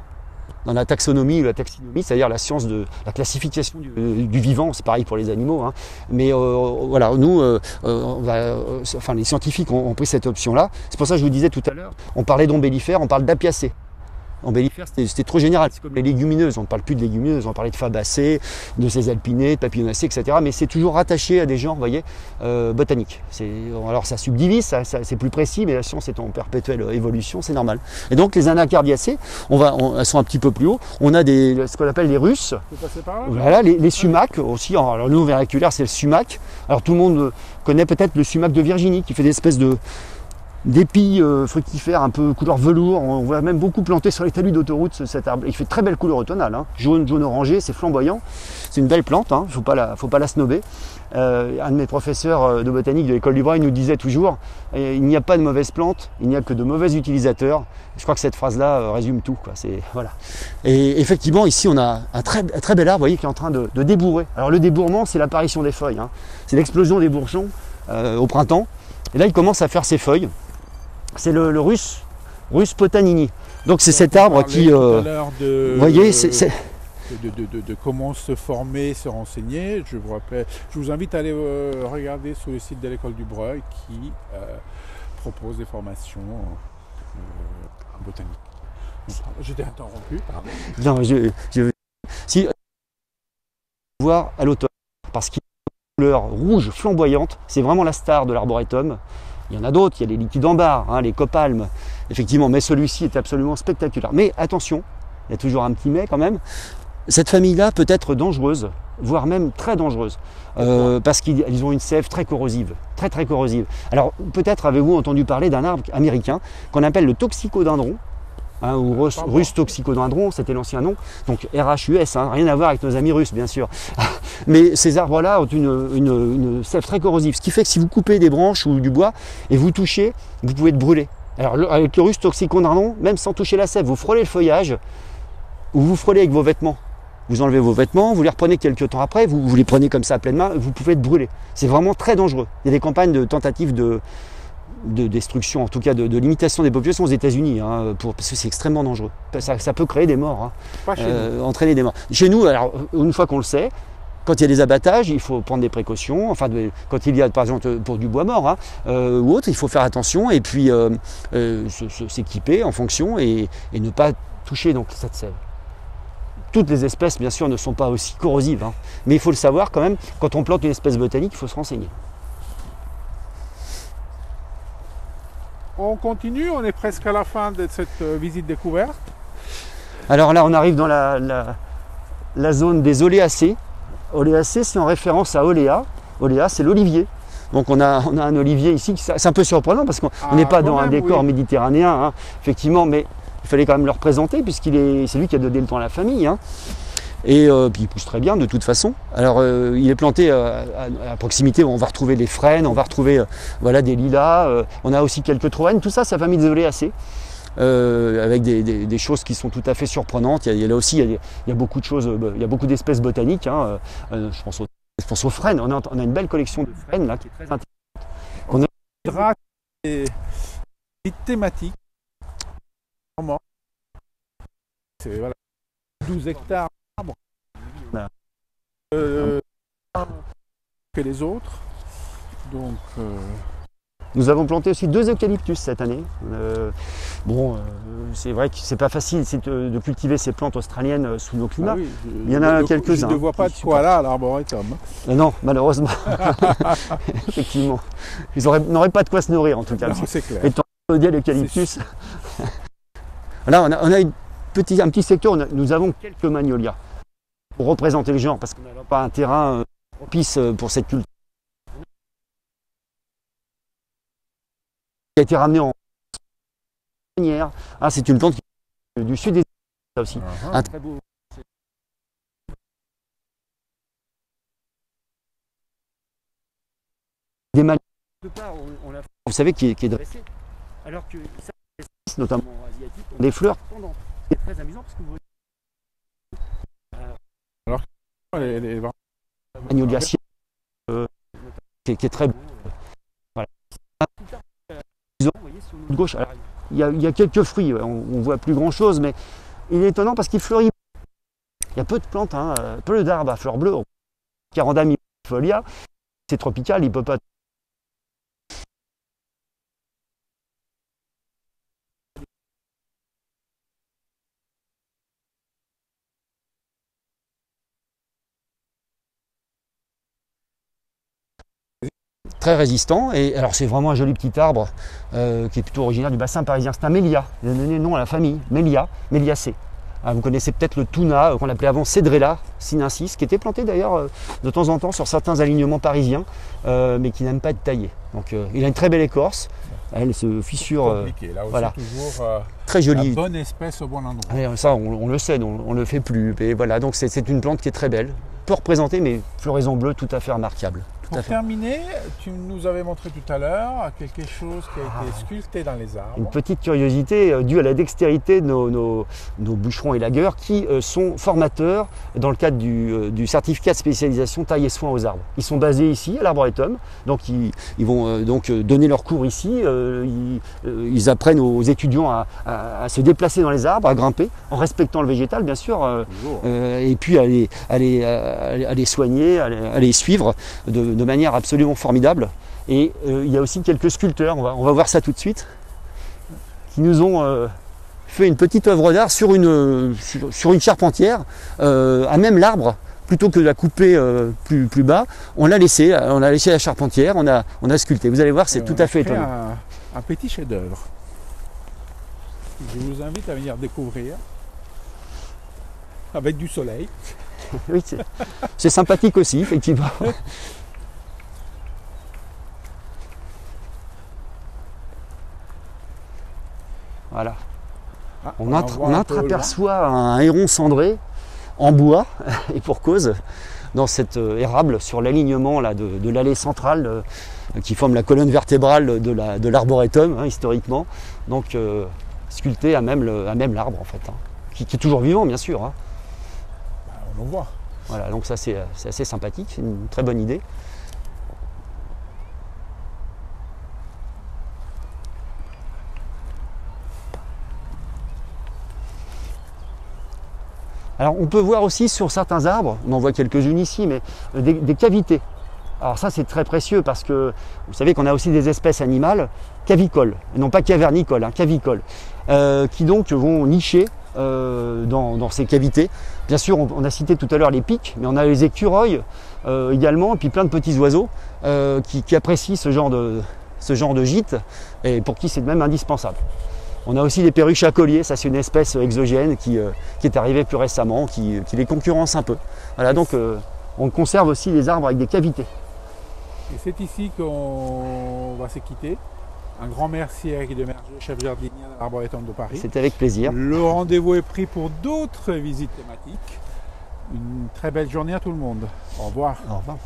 Dans la taxonomie ou la taxinomie, c'est-à-dire la science de la classification du vivant, c'est pareil pour les animaux. Hein. Mais voilà, nous, les scientifiques ont pris cette option-là. C'est pour ça que je vous disais tout à l'heure, on parlait d'ombellifères, on parle d'apiacées. Ombellifères, c'était trop général, c'est comme les légumineuses, on ne parle plus de légumineuses, on parlait de fabacées, de césalpinées, de papillonacées, etc. Mais c'est toujours rattaché à des genres, vous voyez, botaniques. Alors ça subdivise, c'est plus précis, mais la science est en perpétuelle évolution, c'est normal. Et donc les anacardiacées, elles sont un petit peu plus haut. On a ce qu'on appelle les russes. Voilà, les sumacs aussi. Alors le nom vernaculaire, c'est le sumac. Alors tout le monde connaît peut-être le sumac de Virginie, qui fait des espèces d'épis fructifères un peu couleur velours. On voit même beaucoup planter sur les talus d'autoroute cet arbre. Il fait très belle couleur automnale, hein. Jaune orangé, c'est flamboyant. C'est une belle plante, hein. Faut pas la snobber. Un de mes professeurs de botanique de l'école du Bras, il nous disait toujours il n'y a pas de mauvaises plantes, il n'y a que de mauvais utilisateurs. Je crois que cette phrase-là résume tout, quoi. Voilà. Et effectivement, ici, on a un très bel arbre, vous voyez, qui est en train de débourrer. Alors le débourrement, c'est l'apparition des feuilles, hein. C'est l'explosion des bourgeons au printemps. Et là, il commence à faire ses feuilles. C'est le russe potanini. Donc c'est cet arbre qui, vous voyez, de comment se former, se renseigner, je vous invite à aller regarder sur le site de l'école du Breuil qui propose des formations en botanique. J'étais interrompu, pardon. Non, si voir à l'automne, parce qu'il a une couleur rouge flamboyante, c'est vraiment la star de l'arboretum. Il y en a d'autres, il y a les liquides en barre, hein, les copalmes, effectivement, mais celui-ci est absolument spectaculaire. Mais attention, il y a toujours un petit mais quand même, cette famille-là peut être dangereuse, voire même très dangereuse, parce qu'ils ont une sève très corrosive, très très corrosive. Alors peut-être avez-vous entendu parler d'un arbre américain qu'on appelle le toxicodendron, hein, ou russe toxicodendron, c'était l'ancien nom, donc RHUS, hein, rien à voir avec nos amis russes bien sûr. Mais ces arbres-là ont une sève très corrosive, ce qui fait que si vous coupez des branches ou du bois et vous touchez, vous pouvez être brûlé. Alors avec le russe toxicodendron, même sans toucher la sève, vous frôlez le feuillage ou vous frôlez avec vos vêtements. Vous enlevez vos vêtements, vous les reprenez quelques temps après, vous les prenez comme ça à pleine main, vous pouvez être brûlé. C'est vraiment très dangereux. Il y a des campagnes de tentatives de destruction, en tout cas de limitation des populations aux États-Unis, hein, parce que c'est extrêmement dangereux. Ça peut créer des morts, hein, entraîner des morts. Chez nous, alors une fois qu'on le sait, quand il y a des abattages, il faut prendre des précautions. Enfin, quand il y a, par exemple, pour du bois mort, hein, ou autre, il faut faire attention et puis s'équiper en fonction et ne pas toucher donc cette sève. Toutes les espèces, bien sûr, ne sont pas aussi corrosives, hein, mais il faut le savoir quand même. Quand on plante une espèce botanique, il faut se renseigner. On continue, on est presque à la fin de cette visite découverte. Alors là, on arrive dans la zone des oléacées. Oléacées, c'est en référence à Oléa. Oléa, c'est l'olivier. Donc on a un olivier ici, c'est un peu surprenant parce qu'on n'est pas dans un décor méditerranéen, hein, effectivement, mais il fallait quand même le représenter puisque c'est lui qui a donné le temps à la famille. Hein. Et puis il pousse très bien de toute façon. Alors il est planté à proximité, on va retrouver les frênes, on va retrouver voilà, des lilas, on a aussi quelques troènes, tout ça, ça famille des oléacées. Avec des choses qui sont tout à fait surprenantes. Là aussi, il y a beaucoup de choses, il y a beaucoup d'espèces botaniques. Hein. Je pense aux frênes. On a une belle collection de frênes là qui est très intéressante. On a des thématiques. C'est voilà, 12 hectares que les autres. Donc nous avons planté aussi 2 eucalyptus cette année. C'est vrai que c'est pas facile de cultiver ces plantes australiennes sous nos climats. Oui, il y en a quelques-uns. Je ne vois pas de quoi là à l'arboretum. Non, malheureusement. Effectivement. Ils n'auraient pas de quoi se nourrir en tout cas. C'est clair. Étant donné l'eucalyptus. Là, on a un petit secteur, nous avons quelques magnolias pour représenter le genre, parce qu'on n'a pas un terrain propice pour cette culture. Qui a été ramené en manière. Ah, c'est une plante du sud des États aussi. Un très beau. Des magnolias, vous savez, qui est dressé. Alors que ça, notamment asiatique, ont des fleurs pendantes. C'est très amusant parce que vous voyez. Alors les magnolia qui est très beau. Voilà. Vous voyez sur notre gauche, alors, il y a quelques fruits, on voit plus grand chose, mais il est étonnant parce qu'il fleurit. Il y a peu de plantes, hein, peu d'arbres à fleurs bleues. Caranda mifolia, c'est tropical, il ne peut pas. Très résistant, et alors c'est vraiment un joli petit arbre qui est plutôt originaire du bassin parisien. C'est un mélia, il a donné nom à la famille, méliacée. Vous connaissez peut-être le tuna qu'on appelait avant Cedrella sinensis, qui était planté d'ailleurs de temps en temps sur certains alignements parisiens, mais qui n'aime pas être taillé. Donc il a une très belle écorce, elle se fissure. Là aussi, voilà. Toujours très jolie. La bonne espèce au bon endroit. Et ça, on le sait, on ne le fait plus. Et voilà, donc c'est une plante qui est très belle, peu représentée, mais floraison bleue tout à fait remarquable. Pour terminer, tu nous avais montré tout à l'heure quelque chose qui a été sculpté dans les arbres. Une petite curiosité due à la dextérité de nos bûcherons et lagueurs qui sont formateurs dans le cadre du certificat de spécialisation taille et soins aux arbres. Ils sont basés ici à l'Arboretum, donc ils vont donner leurs cours ici. Ils apprennent aux étudiants à se déplacer dans les arbres, à grimper, en respectant le végétal bien sûr, et puis à les soigner, à les suivre de manière absolument formidable. Et il y a aussi quelques sculpteurs, on va voir ça tout de suite, qui nous ont fait une petite œuvre d'art sur une charpentière, à même l'arbre, plutôt que de la couper plus bas, on l'a laissé la charpentière, on a sculpté. Vous allez voir, c'est tout à fait étonnant. Un petit chef-d'œuvre. Je vous invite à venir découvrir avec du soleil. Oui, c'est sympathique aussi, effectivement. Voilà. On entreaperçoit un héron cendré en bois, et pour cause, dans cet érable sur l'alignement de l'allée centrale qui forme la colonne vertébrale de l'arboretum, historiquement. Donc sculpté à même l'arbre en fait, qui est toujours vivant bien sûr. On le voit. Voilà, donc ça c'est assez sympathique, c'est une très bonne idée. Alors on peut voir aussi sur certains arbres, on en voit quelques-unes ici, mais des cavités. Alors ça c'est très précieux parce que vous savez qu'on a aussi des espèces animales cavicoles, et non pas cavernicoles, cavicoles, qui donc vont nicher dans ces cavités. Bien sûr on a cité tout à l'heure les pics, mais on a les écureuils également, et puis plein de petits oiseaux qui apprécient ce genre de gîte, et pour qui c'est même indispensable. On a aussi des perruches à collier, ça c'est une espèce exogène qui est arrivée plus récemment, qui les concurrence un peu. Voilà, donc on conserve aussi les arbres avec des cavités. Et c'est ici qu'on va se quitter. Un grand merci à Eric Demerger, chef jardinier de l'Arboretum de Paris. C'est avec plaisir. Le rendez-vous est pris pour d'autres visites thématiques. Une très belle journée à tout le monde. Au revoir. Au revoir.